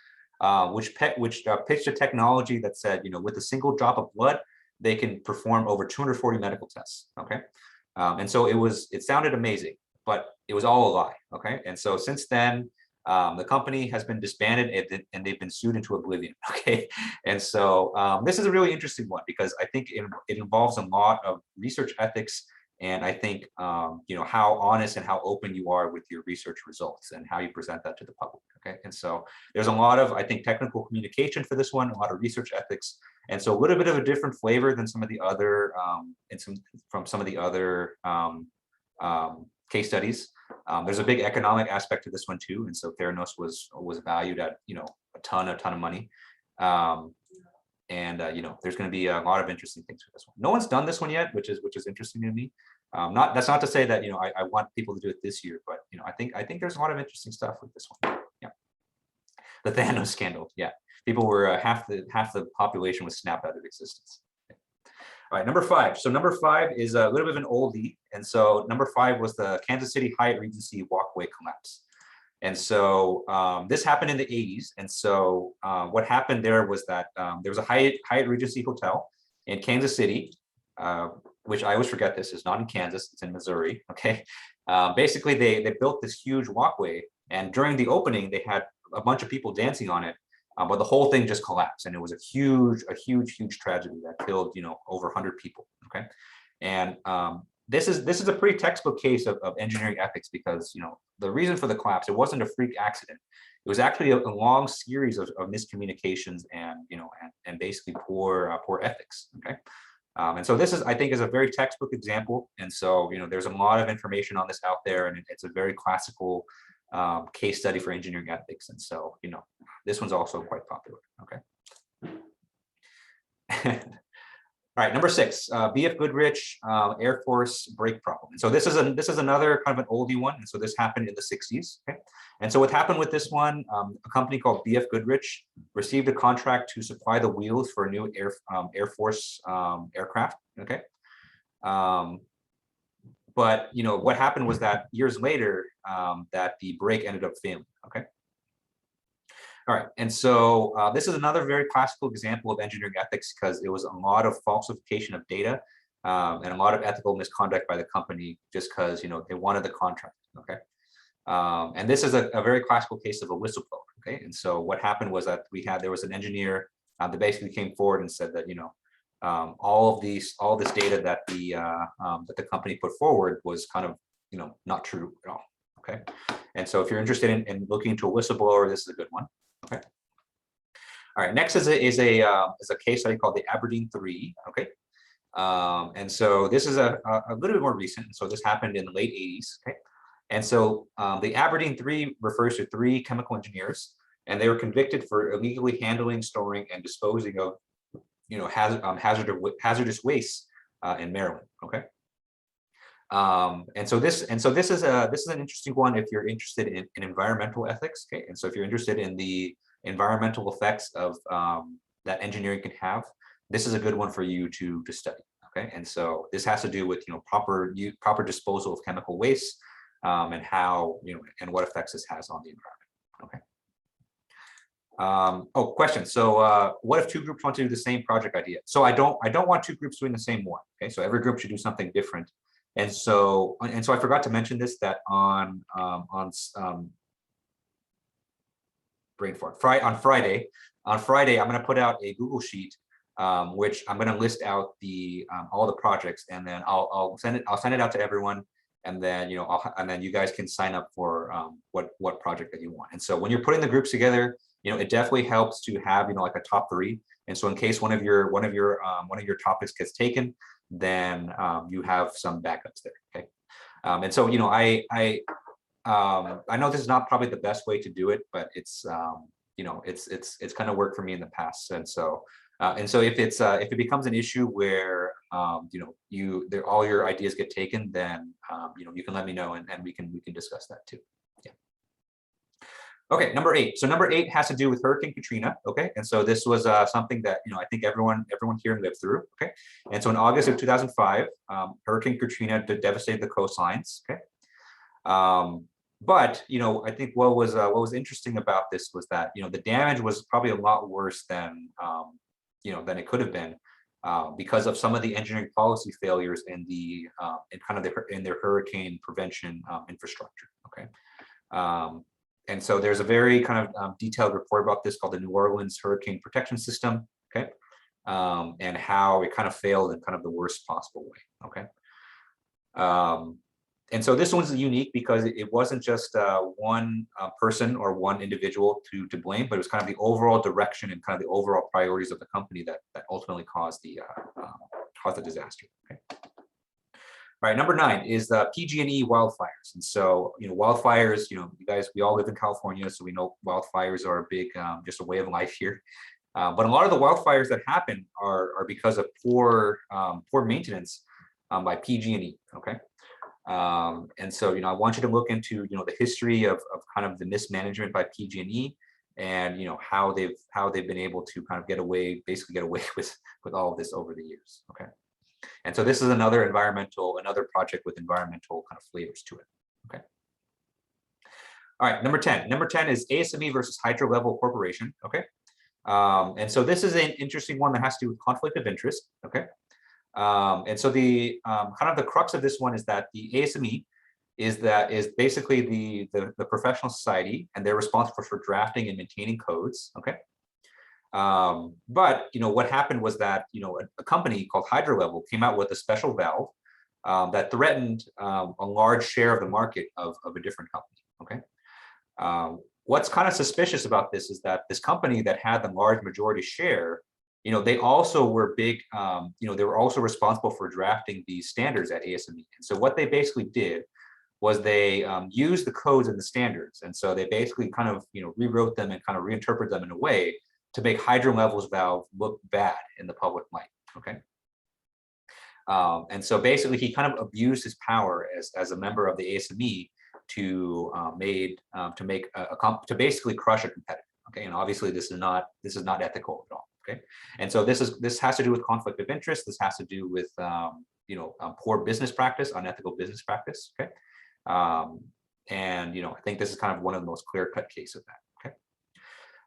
which pitched a technology that said, you know, with a single drop of blood, they can perform over 240 medical tests. Okay. And so it sounded amazing, but it was all a lie. Okay. And so since then, the company has been disbanded and they've been sued into oblivion. Okay. And so this is a really interesting one because I think it involves a lot of research ethics. And I think, you know, how honest and how open you are with your research results and how you present that to the public. Okay. And so there's a lot of, I think, technical communication for this one, a lot of research ethics. And so a little bit of a different flavor than some of the other, from some of the other case studies. There's a big economic aspect to this one too. And so Theranos was valued at, you know, a ton of money. You know, there's going to be a lot of interesting things for this one. No one's done this one yet, which is interesting to me. That's not to say that, you know, I want people to do it this year, but, you know, I think there's a lot of interesting stuff with this one. Yeah, the Thanos Scandal. Yeah, people were half the population was snapped out of existence. Okay. All right, number 5. So number 5 is a little bit of an oldie, and so number 5 was the Kansas City Hyatt Regency Walkway collapse. And so this happened in the 80s. And so what happened there was that there was a Hyatt Regency hotel in Kansas City, which I always forget this is not in Kansas, it's in Missouri. Okay. Basically, they built this huge walkway, and during the opening, they had a bunch of people dancing on it, but the whole thing just collapsed, and it was a huge tragedy that killed, you know, over 100 people. Okay. And this is a pretty textbook case of engineering ethics because, you know, the reason for the collapse, it wasn't a freak accident. It was actually a long series of miscommunications and, you know, and basically poor ethics. Okay. And so this I think is a very textbook example. And so, you know, there's a lot of information on this out there, and it's a very classical case study for engineering ethics. And so, you know, this one's also quite popular. Okay. All right, number 6, Bfgoodrich Air Force brake problem. And so this is another kind of an oldie one. And so this happened in the 60s. Okay, and so what happened with this one? A company called Bfgoodrich received a contract to supply the wheels for a new Air Force aircraft. Okay, but you know what happened was that years later, that the brake ended up failing. Okay. All right, and so this is another very classical example of engineering ethics because it was a lot of falsification of data and a lot of ethical misconduct by the company just because, you know, they wanted the contract. Okay, and this is a very classical case of a whistleblower. Okay, and so what happened was that there was an engineer that basically came forward and said that, you know, all this data that the company put forward was kind of, you know, not true at all. Okay, and so if you're interested in looking into a whistleblower, this is a good one. Okay. All right. Next is a case study called the Aberdeen Iii. Okay. And so this is a little bit more recent. And so this happened in the late 80s. Okay. And so the Aberdeen Iii refers to 3 chemical engineers, and they were convicted for illegally handling, storing, and disposing of, you know, hazardous waste in Maryland. Okay. And so this is an interesting one if you're interested in environmental ethics. Okay, and so if you're interested in the environmental effects of that engineering can have, this is a good one for you to study. Okay, and so this has to do with, you know, proper disposal of chemical waste and how, you know, and what effects this has on the environment. Okay. Oh, question. So what if 2 groups want to do the same project idea? So I don't want 2 groups doing the same one. Okay, so every group should do something different. And so I forgot to mention this, that on Friday, I'm going to put out a Google sheet, which I'm going to list out all the projects, and then I'll send it out to everyone, and then, you know, and then you guys can sign up for what project that you want. And so when you're putting the groups together, it definitely helps to have, like a top 3. And so in case one of your topics gets taken, then you have some backups there. Okay. And so, I know this is not probably the best way to do it, but it's it's kind of worked for me in the past. And so if it becomes an issue where all your ideas get taken, then you can let me know, and we can discuss that too. Yeah. Okay, number 8. So number 8 has to do with Hurricane Katrina. Okay, and so this was something that I think everyone here lived through. Okay, and so in August of 2005, Hurricane Katrina devastated the coastlines. Okay. But I think what was interesting about this was that the damage was probably a lot worse than than it could have been, because of some of the engineering policy failures in their hurricane prevention infrastructure. Okay, and so there's a very kind of detailed report about this called the New Orleans Hurricane Protection System. Okay, and how it kind of failed in kind of the worst possible way. Okay. And so this one's unique because it wasn't just one person or one individual to blame, but it was kind of the overall direction and kind of the overall priorities of the company that ultimately caused the disaster. Okay. All right, number 9 is the PG&E wildfires. And so wildfires, you guys, we all live in California, so we know wildfires are a big, just a way of life here. But a lot of the wildfires that happen are because of poor maintenance by PG&E. Okay. And so, I want you to look into, the history of kind of the mismanagement by PG&E, and, how they've been able to kind of basically get away with all of this over the years. Okay. And so this is another project with environmental kind of flavors to it. Okay. All right. Number 10 is ASME versus Hydro Level Corporation. Okay. And so this is an interesting one that has to do with conflict of interest. Okay. And so the kind of the crux of this one is that the ASME is basically the professional society, and they're responsible for drafting and maintaining codes. Okay. But what happened was that a company called Hydro Level came out with a special valve that threatened a large share of the market of a different company. Okay. What's kind of suspicious about this is that this company that had the large majority share, they also were big, they were also responsible for drafting these standards at ASME. And so what they basically did was they used the codes and the standards. And so they basically kind of, rewrote them and kind of reinterpreted them in a way to make Hydro Level's valve look bad in the public light. Okay. And so basically he kind of abused his power as a member of the ASME to basically crush a competitor. Okay. And obviously this is not ethical at all. Okay. And so this has to do with conflict of interest. This has to do with poor business practice, unethical business practice. Okay. And I think this is kind of one of the most clear-cut cases of that. Okay.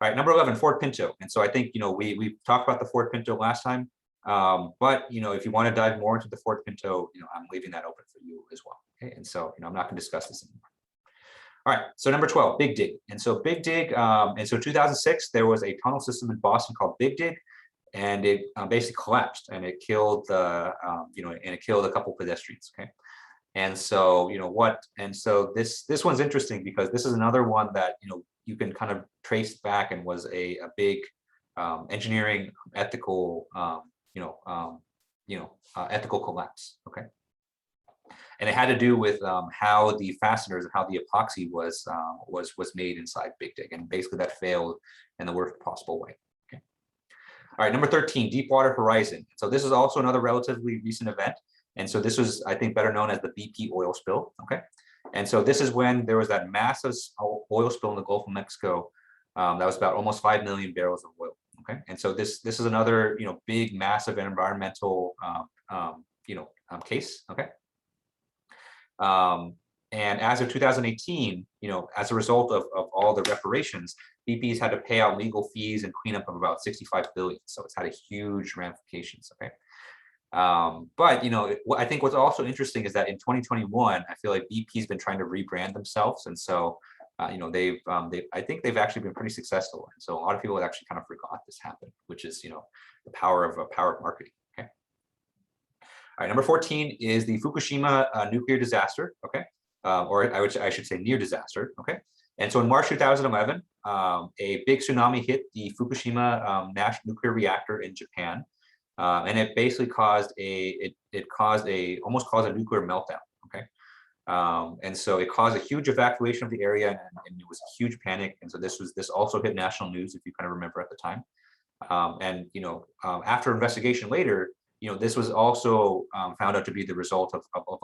All right, number 11, Ford Pinto. And so I think we talked about the Ford Pinto last time, but if you want to dive more into the Ford Pinto, I'm leaving that open for you as well. Okay. And so I'm not going to discuss this anymore. All right, so number 12, Big Dig. And so Big Dig, and so 2006, there was a tunnel system in Boston called Big Dig, and it basically collapsed, and it killed it killed a couple pedestrians. Okay, and so so this one's interesting because this is another one that you can kind of trace back and was a big engineering ethical ethical collapse. Okay. And it had to do with how the fasteners and how the epoxy was made inside Big Dig, and basically that failed in the worst possible way. Okay. All right, number 13, Deepwater Horizon. So this is also another relatively recent event, and so this was, I think, better known as the BP oil spill. Okay, and so this is when there was that massive oil spill in the Gulf of Mexico that was about almost 5 million barrels of oil. Okay, and so this is another big, massive environmental case. Okay. And as of 2018, as a result of all the reparations, BP's had to pay out legal fees and cleanup of about 65 billion. So it's had a huge ramifications. Okay. But I think what's also interesting is that in 2021, I feel like BP's been trying to rebrand themselves, and so I think they've actually been pretty successful. And so a lot of people actually kind of forgot this happened, which is the power of marketing. Okay. All right, number 14 is the Fukushima nuclear disaster. Okay, or I should say near disaster. Okay, and so in March 2011, a big tsunami hit the Fukushima national nuclear reactor in Japan, and it basically caused almost caused a nuclear meltdown. Okay, and so it caused a huge evacuation of the area, and it was a huge panic. And so this also hit national news, if you kind of remember at the time. And after investigation later, this was also found out to be the result of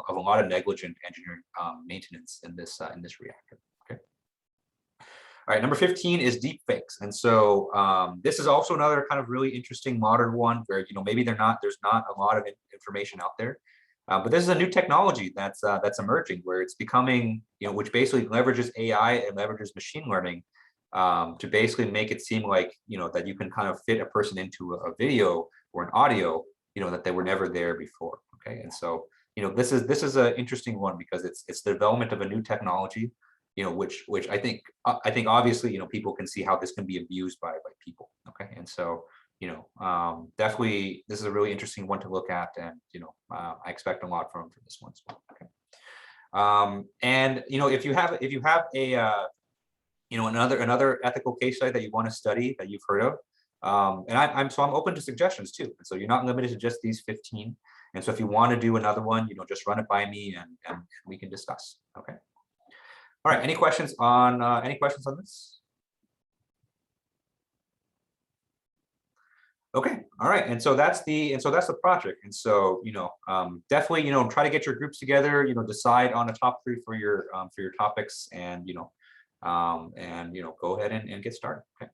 a lot of negligent engineering maintenance in this reactor. Okay. All right, number 15 is deep fakes. And so this is also another kind of really interesting modern one where maybe there's not a lot of information out there. But this is a new technology that's emerging, where it's becoming, which basically leverages AI and leverages machine learning to basically make it seem like, that you can kind of fit a person into a video or an audio, that they were never there before. Okay, and so this is an interesting one because it's the development of a new technology, which I think obviously people can see how this can be abused by people. Okay, and so definitely this is a really interesting one to look at, and I expect a lot from this one as well. Okay, and if you have a another ethical case study that you want to study that you've heard of, and I'm open to suggestions too. And so you're not limited to just these 15. And so if you want to do another one, just run it by me and we can discuss. Okay. All right. Any questions on this? Okay. All right. And so that's the project. And so definitely try to get your groups together. Decide on the top 3 for your topics, and go ahead and get started. Okay.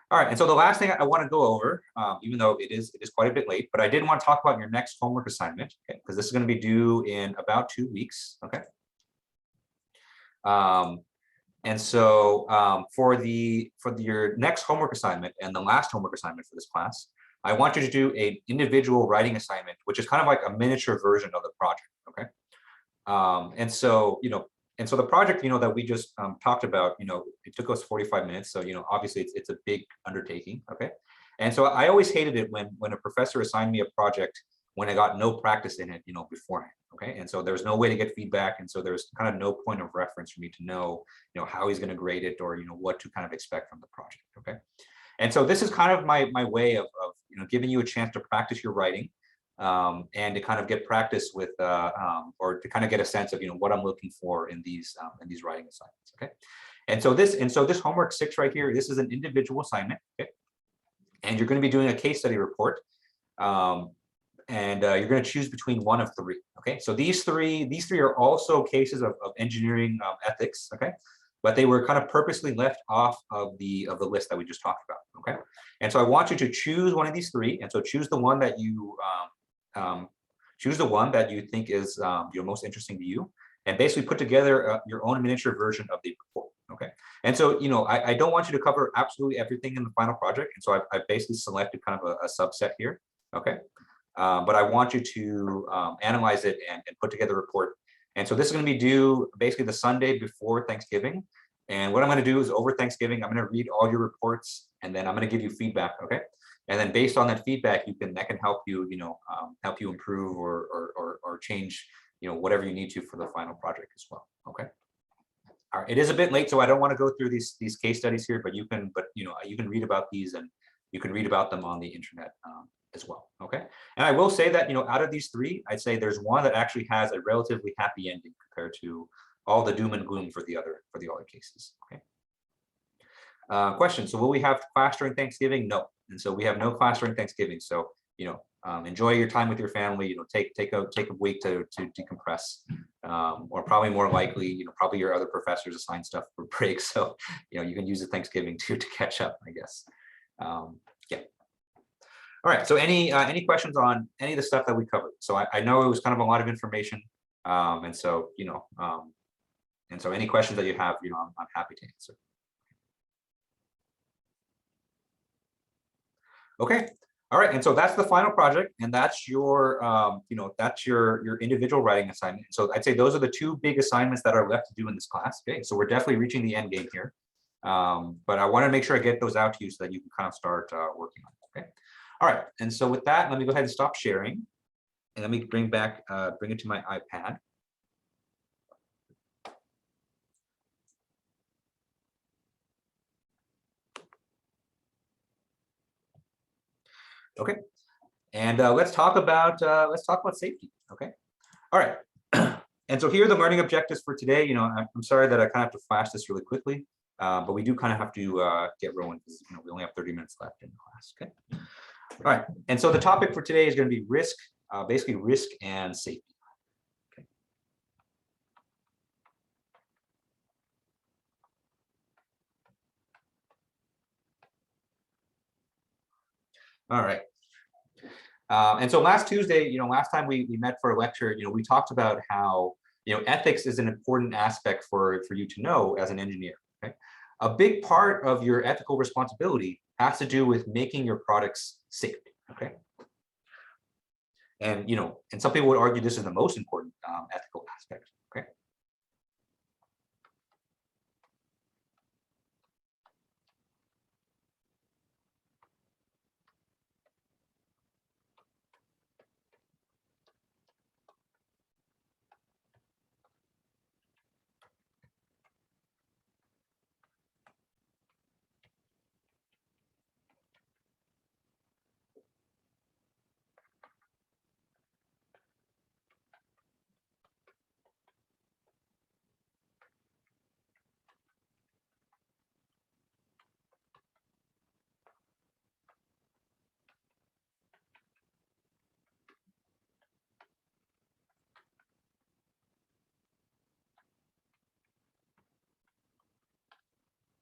All right. And so the last thing I want to go over, even though it is quite a bit late, but I did want to talk about your next homework assignment, okay, because this is going to be due in about 2 weeks. Okay. And so for your next homework assignment and the last homework assignment for this class, I want you to do an individual writing assignment, which is kind of like a miniature version of the project. Okay. And so the project, that we just talked about, it took us 45 minutes. So, obviously it's a big undertaking. Okay. And so I always hated it when a professor assigned me a project when I got no practice in it, beforehand. Okay. And so there's no way to get feedback. And so there's kind of no point of reference for me to know, how he's going to grade it, or, what to kind of expect from the project. Okay. And so this is kind of my way of giving you a chance to practice your writing. And to kind of get practice with, or to kind of get a sense of, what I'm looking for in these writing assignments. Okay, and so this homework 6 right here, this is an individual assignment. Okay, and you're going to be doing a case study report, and you're going to choose between one of 3. Okay, so these three are also cases of engineering ethics. Okay, but they were kind of purposely left off of the list that we just talked about. Okay, and so I want you to choose one of these 3, and so choose the one that you think is most interesting to you, and basically put together your own miniature version of the report. Okay, and so I don't want you to cover absolutely everything in the final project, and so I've basically selected kind of a subset here. Okay, but I want you to analyze it and put together a report. And so this is going to be due basically the Sunday before Thanksgiving. And what I'm going to do is over Thanksgiving, I'm going to read all your reports, and then I'm going to give you feedback. Okay. And then based on that feedback, that can help you, help you improve or change, whatever you need to for the final project as well. Okay. All right. It is a bit late, so I don't want to go through these case studies here, but you can read about these, and you can read about them on the internet as well. Okay. And I will say that, out of these 3, I'd say there's one that actually has a relatively happy ending compared to all the doom and gloom for the other cases. Okay. Question. So will we have class during Thanksgiving? No. And so we have no class during Thanksgiving. So, enjoy your time with your family, take a week to decompress, or probably more likely, probably your other professors assign stuff for breaks. So, you can use the Thanksgiving to catch up, I guess. Yeah. All right. So any questions on any of the stuff that we covered? So I know it was kind of a lot of information. And so, any questions that you have, I'm happy to answer. Okay. All right. And so that's the final project, and that's your, that's your individual writing assignment. So I'd say those are the 2 big assignments that are left to do in this class. Okay. So we're definitely reaching the end game here. But I want to make sure I get those out to you so that you can kind of start working on it. Okay. All right. And so with that, let me go ahead and stop sharing, and let me bring it to my iPad. Okay, and let's talk about safety. Okay, all right. And so here are the learning objectives for today. I'm sorry that I kind of have to flash this really quickly, but we do kind of have to get rolling because we only have 30 minutes left in the class. Okay, all right. And so the topic for today is going to be risk, basically risk and safety. Okay. All right. And so last Tuesday, last time we met for a lecture, we talked about how, ethics is an important aspect for you to know as an engineer. Okay? A big part of your ethical responsibility has to do with making your products safe. Okay. And, and some people would argue this is the most important ethical aspect. Okay.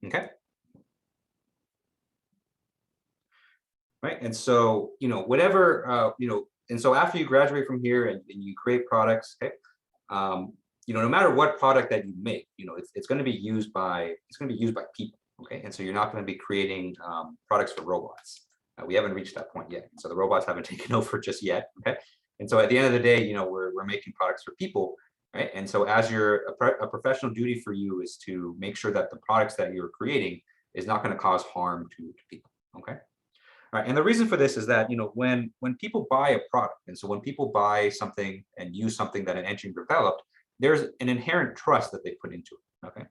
Okay. Right. And so, whatever, and so after you graduate from here and you create products, okay, no matter what product that you make, it's going to be used by people. Okay. And so you're not going to be creating products for robots. We haven't reached that point yet. So the robots haven't taken over just yet. Okay. And so at the end of the day, we're making products for people. Right. And so as a professional duty for you is to make sure that the products that you're creating is not going to cause harm to people. Okay. All right, and the reason for this is that when people buy a product, and so when people buy something and use something that an engineer developed, there's an inherent trust that they put into it. Okay.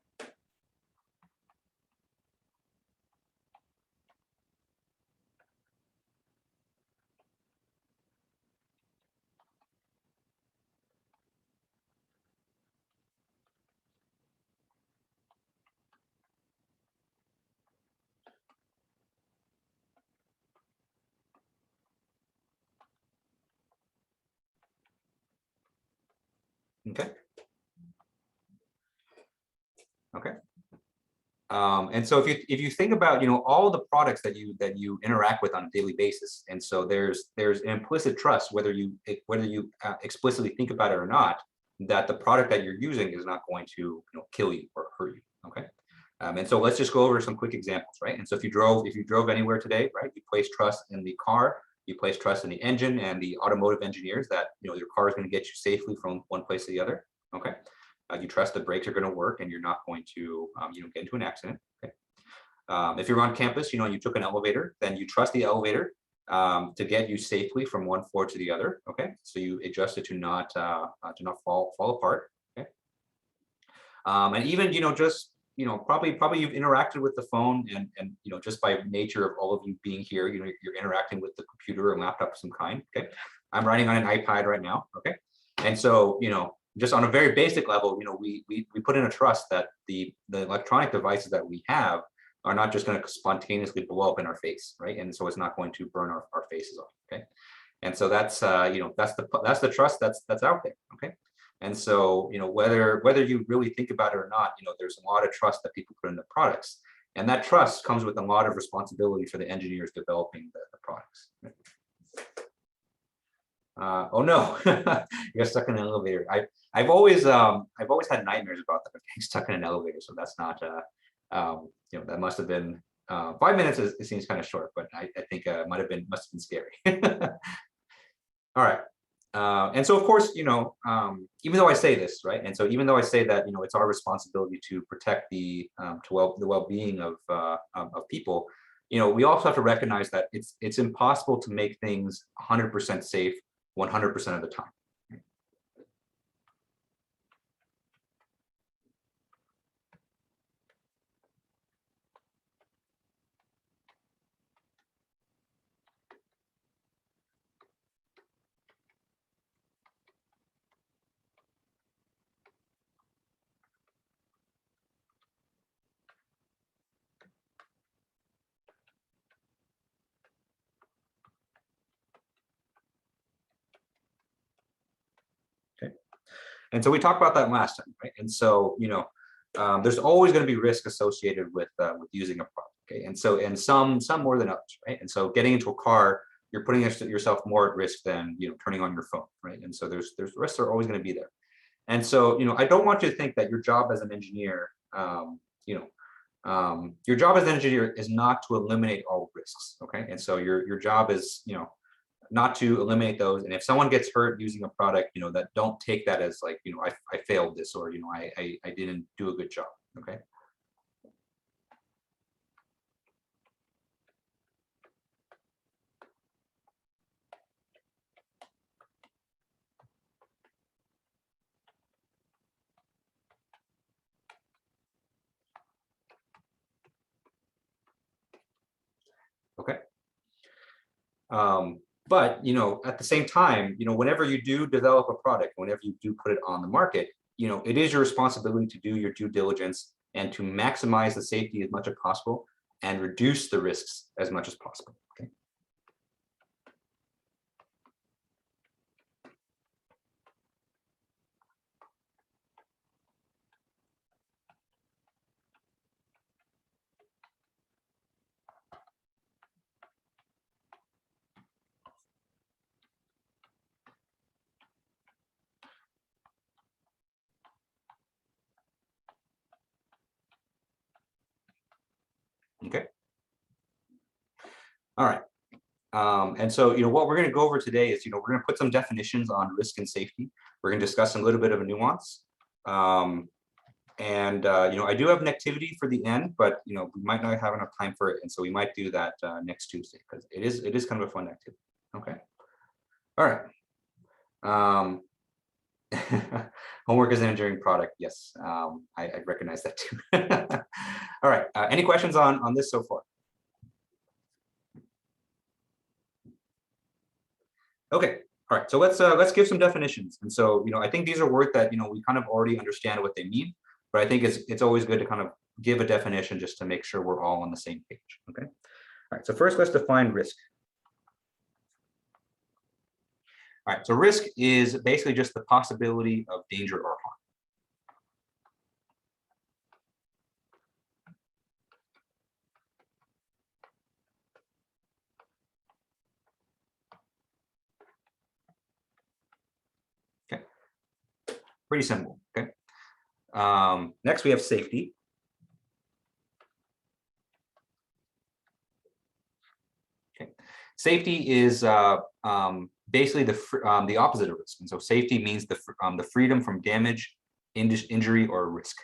Okay. Okay. And so if you think about all the products that you interact with on a daily basis, and so there's an implicit trust whether you explicitly think about it or not, that the product that you're using is not going to kill you or hurt you. Okay. And so let's just go over some quick examples, right? And so if you drove anywhere today, right, you place trust in the car, you place trust in the engine and the automotive engineers that your car is going to get you safely from one place to the other. Okay. You trust the brakes are going to work and you're not going to get into an accident. Okay. If you're on campus, you took an elevator, then you trust the elevator to get you safely from one floor to the other. Okay, so you adjust it to not fall apart. Okay, and even just probably you've interacted with the phone and just by nature of all of you being here, you're interacting with the computer or laptop of some kind. Okay, I'm writing on an iPad right now. Okay, and so just on a very basic level, we put in a trust that the electronic devices that we have are not just going to spontaneously blow up in our face, right? And so it's not going to burn our faces off. Okay, and so that's that's the trust that's out there. Okay, and so whether you really think about it or not, there's a lot of trust that people put into products, and that trust comes with a lot of responsibility for the engineers developing the products. Right? Oh no, you're stuck in an elevator. I've always had nightmares about that, getting stuck in an elevator. So that's not that must have been 5 minutes. It seems kind of short, but I think must have been scary. All right. And so of course, even though I say this, right, and so even though I say that it's our responsibility to protect the well-being of people, we also have to recognize that it's impossible to make things 100% safe 100% of the time. And so we talked about that last time, right? And so, there's always going to be risk associated with using a product. Okay, and some more than others, right? And so getting into a car, you're putting yourself more at risk than turning on your phone, right? And so there's risks are always going to be there. And so I don't want you to think that your job as an engineer, your job as an engineer is not to eliminate all risks. Okay, and so your job is not to eliminate those. And if someone gets hurt using a product, that don't take that as like I failed this, or I didn't do a good job. Okay. Okay. But at the same time, whenever you do develop a product, whenever you do put it on the market, it is your responsibility to do your due diligence and to maximize the safety as much as possible and reduce the risks as much as possible. Okay. Okay. All right. And so, what we're going to go over today is, we're going to put some definitions on risk and safety. We're going to discuss a little bit of a nuance. I do have an activity for the end, but, we might not have enough time for it. And so we might do that next Tuesday because it is kind of a fun activity. Okay. All right. Homework is an engineering product. Yes, I recognize that too. All right. Any questions on this so far? Okay. All right. So let's give some definitions. And so I think these are words that we kind of already understand what they mean, but I think it's always good to kind of give a definition just to make sure we're all on the same page. Okay. All right. So first, let's define risk. All right. So risk is basically just the possibility of danger or harm. Okay. Pretty simple. Okay. Next, we have safety. Okay. Safety is basically the opposite of risk, and so safety means the freedom from damage, injury, or risk.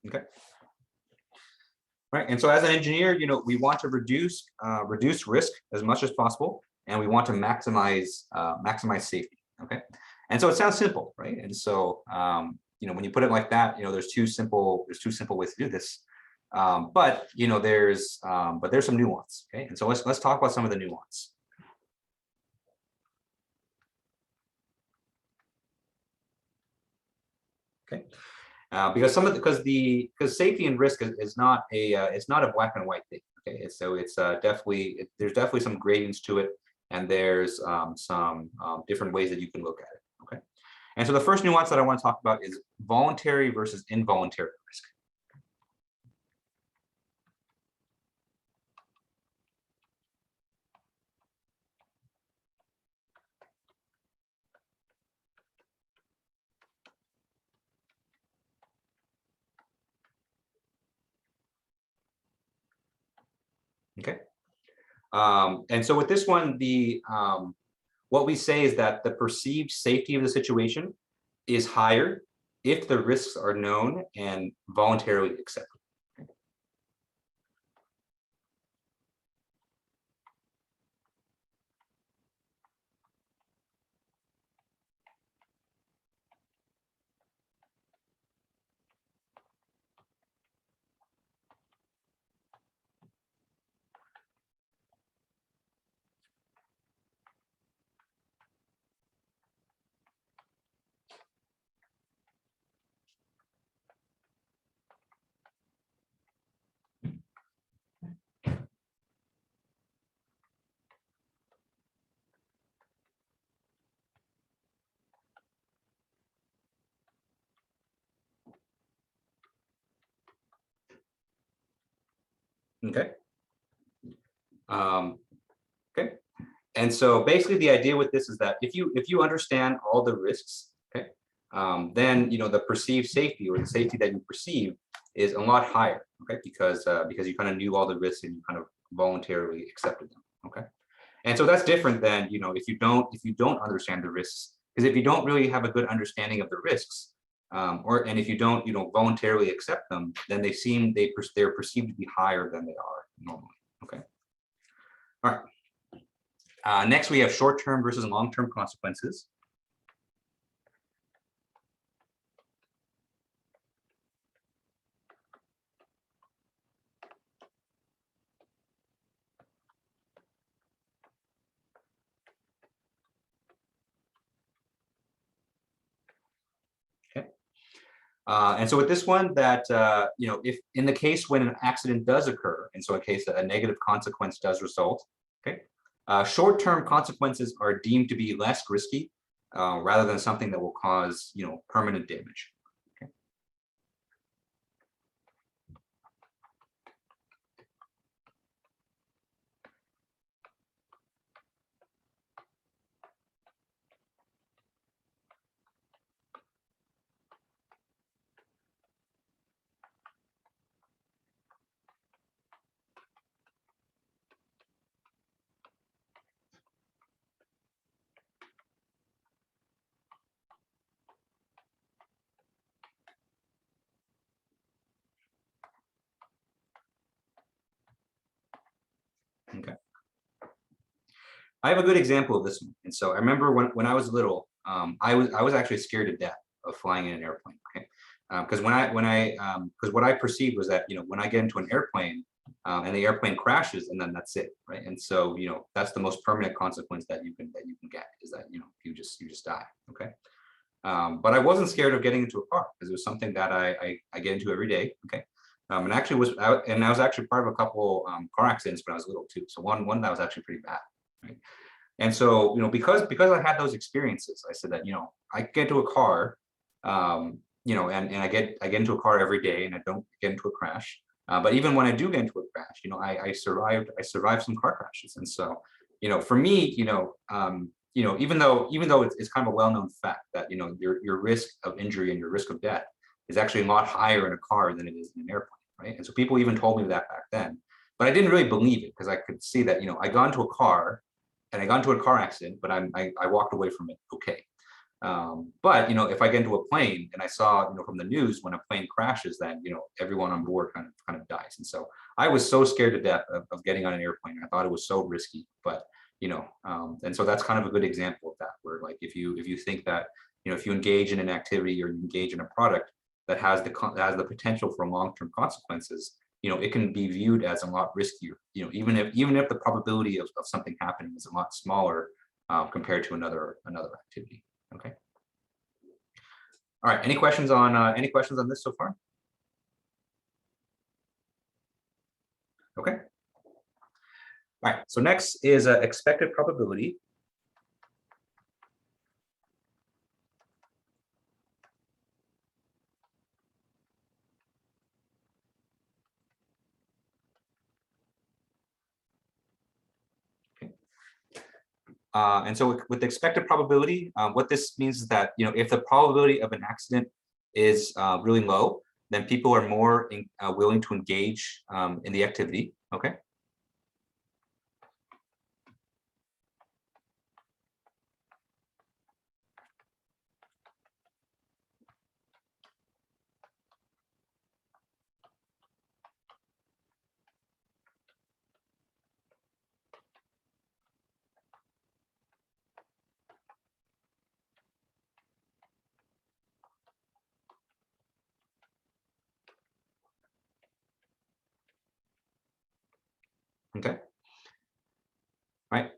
Okay. Right. And so as an engineer, we want to reduce risk as much as possible, and we want to maximize safety. Okay. And so it sounds simple, right? And so when you put it like that, there's two simple ways to do this. But there's some nuance. Okay. And so let's talk about some of the nuance. Okay. Because safety and risk is not a black and white thing. Okay, there's definitely some gradients to it, and there's some different ways that you can look at it. Okay, and so the first nuance that I want to talk about is voluntary versus involuntary risk. Okay. And so with this one, what we say is that the perceived safety of the situation is higher if the risks are known and voluntarily accepted. Okay. Okay. And so basically the idea with this is that if you understand all the risks, okay, then the perceived safety or the safety that you perceive is a lot higher, okay, because you kind of knew all the risks and you kind of voluntarily accepted them, okay. And so that's different than if you don't understand the risks, because if you don't really have a good understanding of the risks, and if you don't voluntarily accept them, then they're perceived to be higher than they are normally, okay. All right. Next, we have short-term versus long-term consequences. Okay. And so with this one, that if in the case when an accident does occur, and so in case that a negative consequence does result, okay, short-term consequences are deemed to be less risky rather than something that will cause permanent damage. Okay. Okay. I have a good example of this one. And so I remember when I was little, I was actually scared to death of flying in an airplane. Okay, because because what I perceived was that when I get into an airplane and the airplane crashes, and then that's it, right? And so that's the most permanent consequence that you can get, is that you just die. Okay. But I wasn't scared of getting into a car because it was something that I get into every day. Okay. And actually I was actually part of a couple car accidents when I was little too. So one that was actually pretty bad. Right. And so, because I had those experiences, I said that, I get into a car, and I get into a car every day and I don't get into a crash. But even when I do get into a crash, I survived some car crashes. And so, for me, even though it's kind of a well-known fact that, your risk of injury and your risk of death is actually a lot higher in a car than it is in an airplane, right? And so people even told me that back then, but I didn't really believe it because I could see that, I got into a car and I got into a car accident, but I walked away from it okay. But if I get into a plane and I saw from the news when a plane crashes, then everyone on board kind of dies. And so I was so scared to death of getting on an airplane. I thought it was so risky. But and so that's kind of a good example of that, where like if you think that if you engage in an activity or you engage in a product that has the potential for long-term consequences, it can be viewed as a lot riskier, even if the probability of something happening is a lot smaller compared to another activity. Okay. All right. Any questions on this so far? Okay. All right. So next is expected probability. And so with the expected probability, what this means is that, if the probability of an accident is really low, then people are more willing to engage in the activity. Okay. Okay. Right.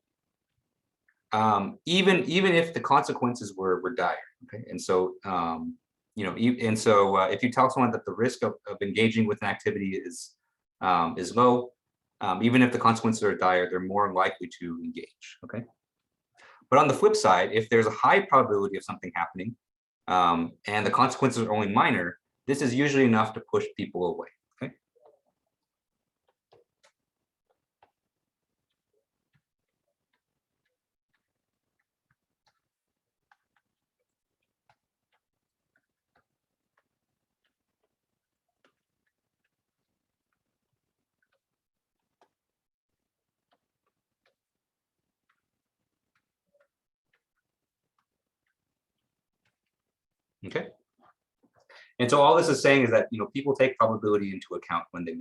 Even if the consequences were dire. Okay. And so if you tell someone that the risk of engaging with an activity is low, even if the consequences are dire, they're more likely to engage. Okay. But on the flip side, if there's a high probability of something happening and the consequences are only minor, this is usually enough to push people away. Okay. Okay. And so all this is saying is that people take probability into account when they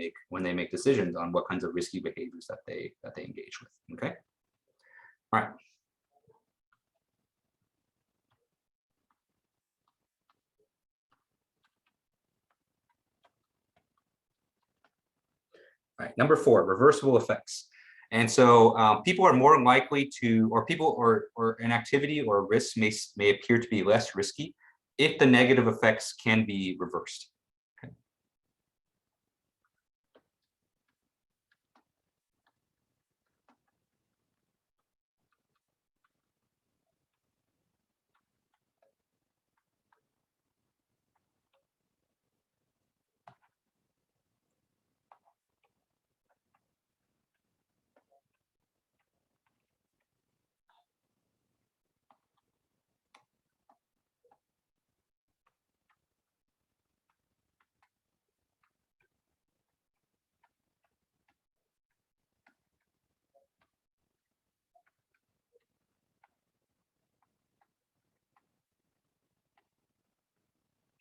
make decisions on what kinds of risky behaviors that they engage with. Okay. All right. All right. Number 4, reversible effects. And so people are more likely to, or an activity or a risk may appear to be less risky if the negative effects can be reversed. Okay.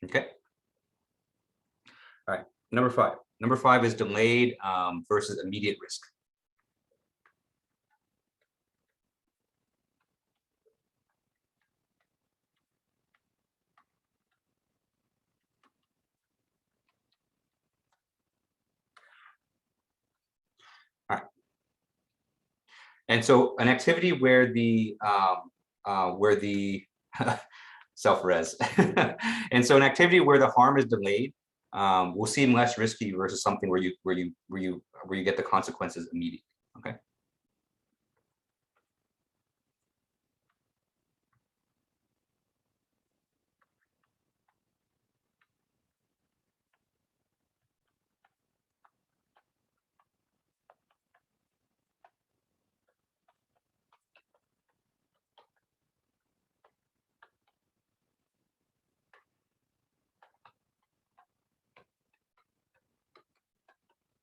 Okay. All right. Number 5. Number 5 is delayed versus immediate risk. All right. And so an activity where the self-res, and so an activity where the harm is delayed will seem less risky versus something where you get the consequences immediately. Okay.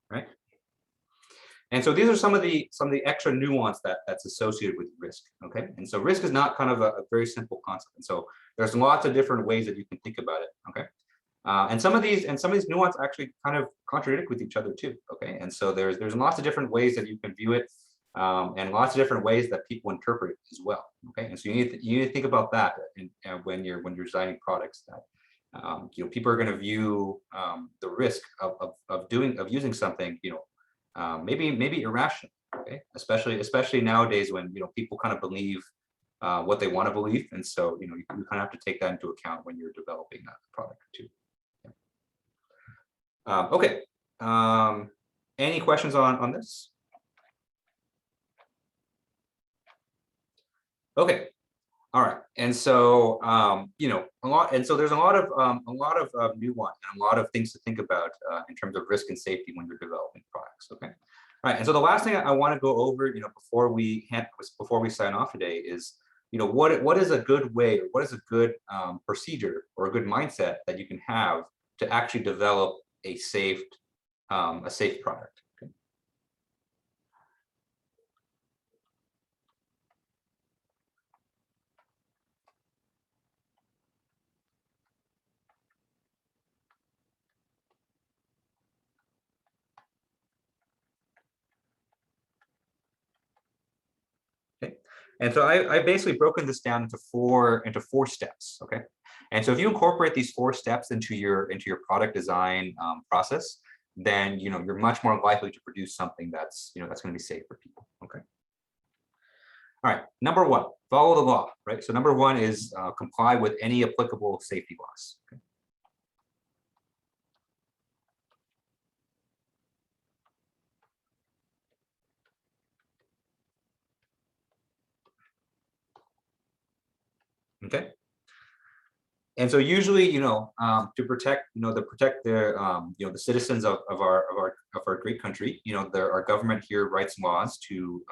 Right. And so these are some of the extra nuance that's associated with risk. Okay. And so risk is not kind of a very simple concept. And so there's lots of different ways that you can think about it. Okay. And some of these nuance actually kind of contradict with each other too. Okay. And so there's lots of different ways that you can view it, and lots of different ways that people interpret it as well. Okay. And so you need to think about that when you're designing products that people are going to view the risk of using something maybe irrational. Okay. Especially nowadays when people kind of believe what they want to believe, and so you kind of have to take that into account when you're developing a product too. Okay. Any questions on this? Okay. All right. And so there's a lot of nuance and a lot of things to think about in terms of risk and safety when you're developing products. Okay. All right. And so the last thing I want to go over, before we sign off today is, what is a good way, or what is a good procedure or a good mindset that you can have to actually develop a safe product. Okay. Okay. And so I basically broken this down into four steps. Okay. And so if you incorporate these 4 steps into your product design process, then you're much more likely to produce something that's going to be safe for people. Okay. All right. Number 1, follow the law. Right. So number 1 is comply with any applicable safety laws. Okay. Okay. And so usually, to protect the citizens of our great country, our government here writes laws to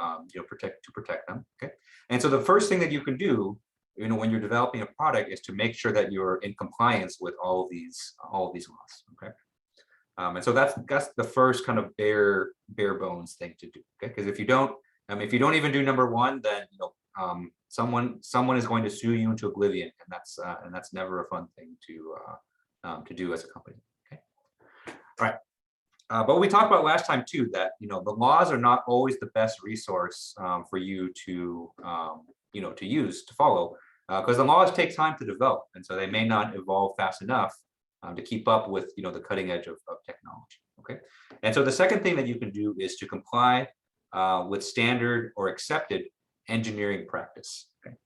protect them. Okay. And so the first thing that you can do, when you're developing a product, is to make sure that you're in compliance with all of these laws. Okay. And so that's the first kind of bare bones thing to do. Okay. Because if you don't even do number 1, then someone is going to sue you into oblivion, and that's never a fun thing to do as a company. Okay, all right. But we talked about last time too that the laws are not always the best resource for you to to use to follow, because the laws take time to develop, and so they may not evolve fast enough to keep up with the cutting edge of technology. Okay, and so the second thing that you can do is to comply with standard or accepted engineering practice. Okay.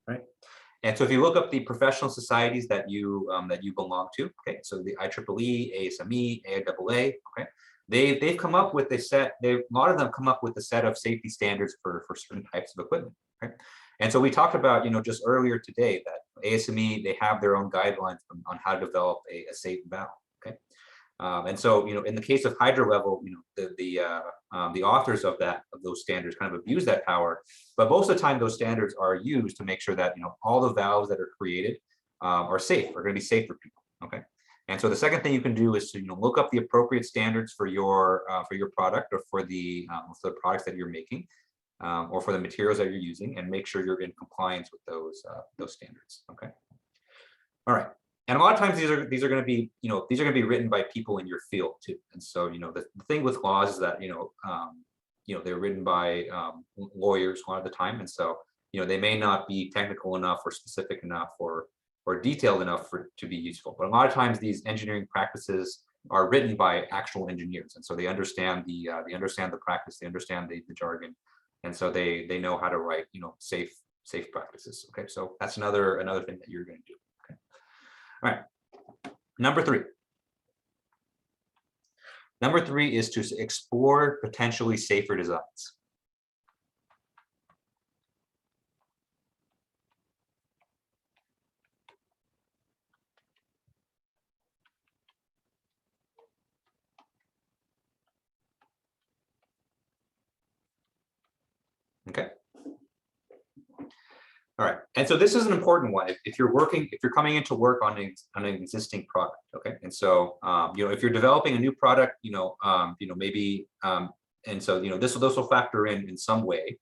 Right. And so if you look up the professional societies that you belong to, okay, so the IEEE, ASME, AIAA, okay, they've come up with a lot of them come up with a set of safety standards for certain types of equipment. Okay, and so we talked about just earlier today that ASME, they have their own guidelines on how to develop a safe valve. Okay, and so in the case of hydro level, the authors of those standards kind of abuse that power, but most of the time those standards are used to make sure that all the valves that are created are going to be safe for people. Okay, and so the second thing you can do is to look up the appropriate standards for your product, or for the products that you're making, or for the materials that you're using, and make sure you're in compliance with those standards. Okay, all right. And a lot of times these are going to be written by people in your field too. And so the thing with laws is that they're written by lawyers a lot of the time, and so they may not be technical enough or specific enough or detailed enough to be useful. But a lot of times these engineering practices are written by actual engineers, and so they understand the practice, they understand the jargon, and so they know how to write safe practices. Okay, so that's another thing that you're going to do. Okay, all right. Number three is to explore potentially safer designs. Okay. All right, and so this is an important one. If you're coming into work on an existing product, okay, and so if you're developing a new product, maybe, and so this will factor in some way.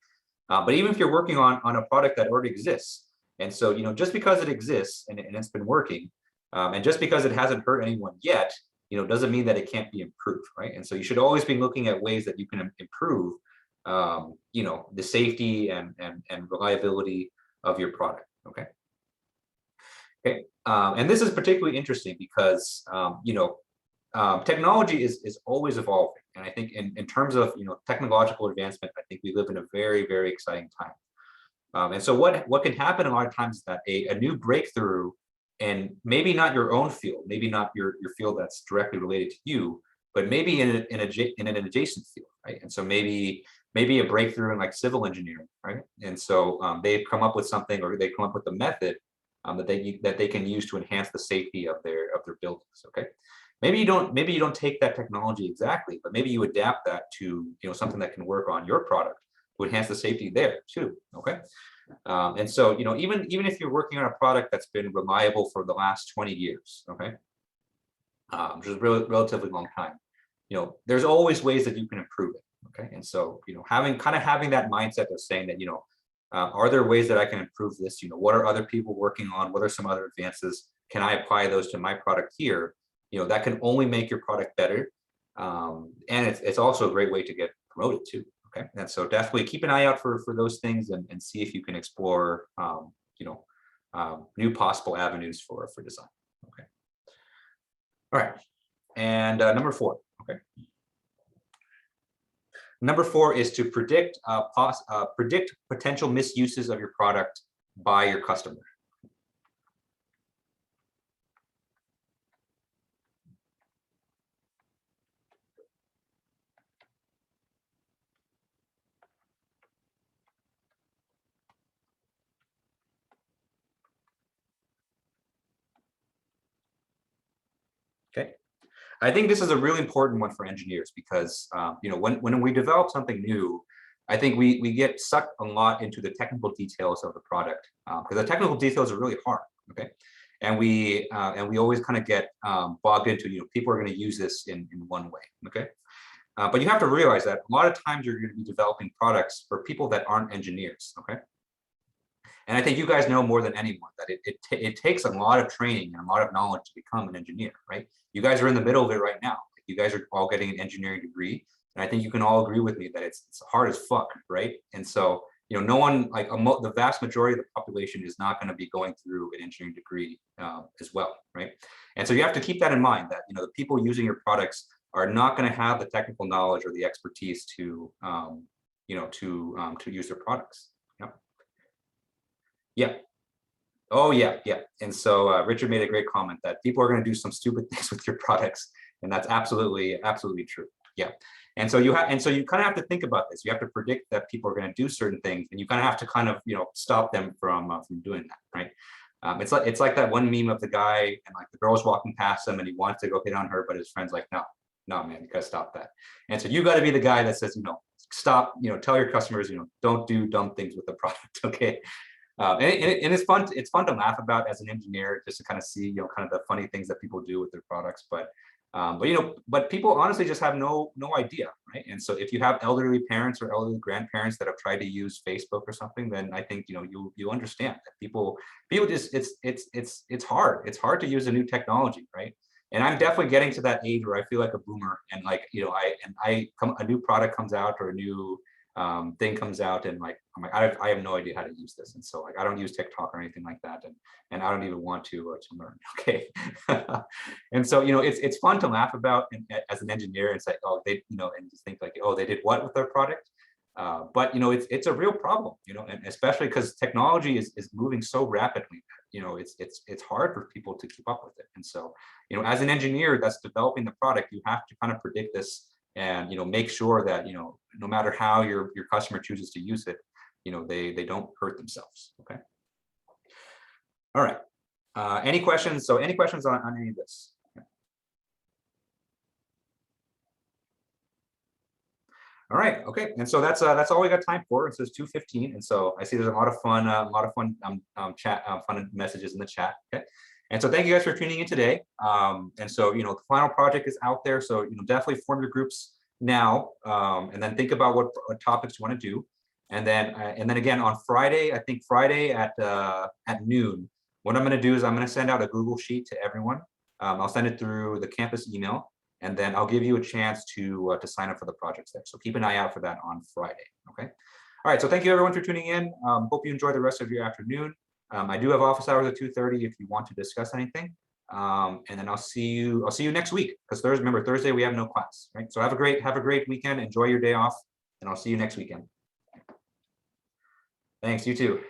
But even if you're working on a product that already exists, and so just because it exists and it's been working, and just because it hasn't hurt anyone yet, doesn't mean that it can't be improved, right? And so you should always be looking at ways that you can improve, the safety and reliability of your product. Okay. Okay. And this is particularly interesting because technology is always evolving, and I think in terms of technological advancement, I think we live in a very, very exciting time. And so what can happen a lot of times is that a new breakthrough, and maybe not your own field, maybe not your field that's directly related to you, but maybe in an adjacent field, right? And so maybe a breakthrough in like civil engineering, right? And so they've come up with something, or they come up with a method that they can use to enhance the safety of their buildings. Okay, maybe you don't take that technology exactly, but maybe you adapt that to something that can work on your product to enhance the safety there too. Okay, and so even if you're working on a product that's been reliable for the last 20 years, okay, which is a relatively long time, there's always ways that you can improve it. Okay, and so having that mindset of saying that are there ways that I can improve this? What are other people working on? What are some other advances? Can I apply those to my product here? That can only make your product better, and it's also a great way to get promoted too. Okay, and so definitely keep an eye out for those things, and see if you can explore new possible avenues for design. Okay, all right, and number 4. Okay. Number 4 is to predict potential misuses of your product by your customer. Okay. I think this is a really important one for engineers because when we develop something new, I think we get sucked a lot into the technical details of the product because the technical details are really hard. Okay, and we always kind of get bogged into people are going to use this in one way. Okay, but you have to realize that a lot of times you're going to be developing products for people that aren't engineers. Okay. And I think you guys know more than anyone that it takes a lot of training and a lot of knowledge to become an engineer, right? You guys are in the middle of it right now. You guys are all getting an engineering degree. And I think you can all agree with me that it's hard as fuck, right? And so, no one, like the vast majority of the population is not going to be going through an engineering degree as well, right? And so you have to keep that in mind that, the people using your products are not going to have the technical knowledge or the expertise to use their products. Yeah. Oh, yeah. And so Richard made a great comment that people are going to do some stupid things with your products, and that's absolutely true. Yeah. And so you kind of have to think about this. You have to predict that people are going to do certain things, and you kind of have to kind of stop them from doing that, right? It's like that one meme of the guy and like the girl's walking past him and he wants to go hit on her, but his friend's like, no, man, you gotta stop that. And so you got to be the guy that says, stop, tell your customers, don't do dumb things with the product. Okay. And it's fun. It's fun to laugh about as an engineer, just to kind of see, kind of the funny things that people do with their products. But people honestly just have no idea, right? And so if you have elderly parents or elderly grandparents that have tried to use Facebook or something, then I think you understand that people just it's hard. It's hard to use a new technology, right? And I'm definitely getting to that age where I feel like a boomer, and like a new product comes out or a new thing comes out, and like I'm like I have no idea how to use this, and so like I don't use TikTok or anything like that, and I don't even want to learn. Okay. And so it's fun to laugh about as an engineer and say, oh, they and just think like, oh, they did what with their product. But it's a real problem, and especially because technology is moving so rapidly. It's hard for people to keep up with it. And so as an engineer that's developing the product, you have to kind of predict this and make sure that no matter how your customer chooses to use it, they don't hurt themselves. Okay. All right. Any questions? So any questions on any of this? All right. Okay. And so that's all we got time for. It says 2:15, and so I see there's a lot of fun chat, fun messages in the chat. Okay. And so thank you guys for tuning in today. And so the final project is out there. So definitely form your groups now, and then think about what topics you want to do. And then again on Friday, I think Friday at noon, what I'm going to do is I'm going to send out a Google Sheet to everyone. I'll send it through the campus email, and then I'll give you a chance to sign up for the projects there. So keep an eye out for that on Friday. Okay. All right. So thank you everyone for tuning in. Hope you enjoy the rest of your afternoon. I do have office hours at 2:30 if you want to discuss anything. And then I'll see you next week, because remember Thursday we have no class, right? So have a great weekend. Enjoy your day off, and I'll see you next weekend. Thanks. You too.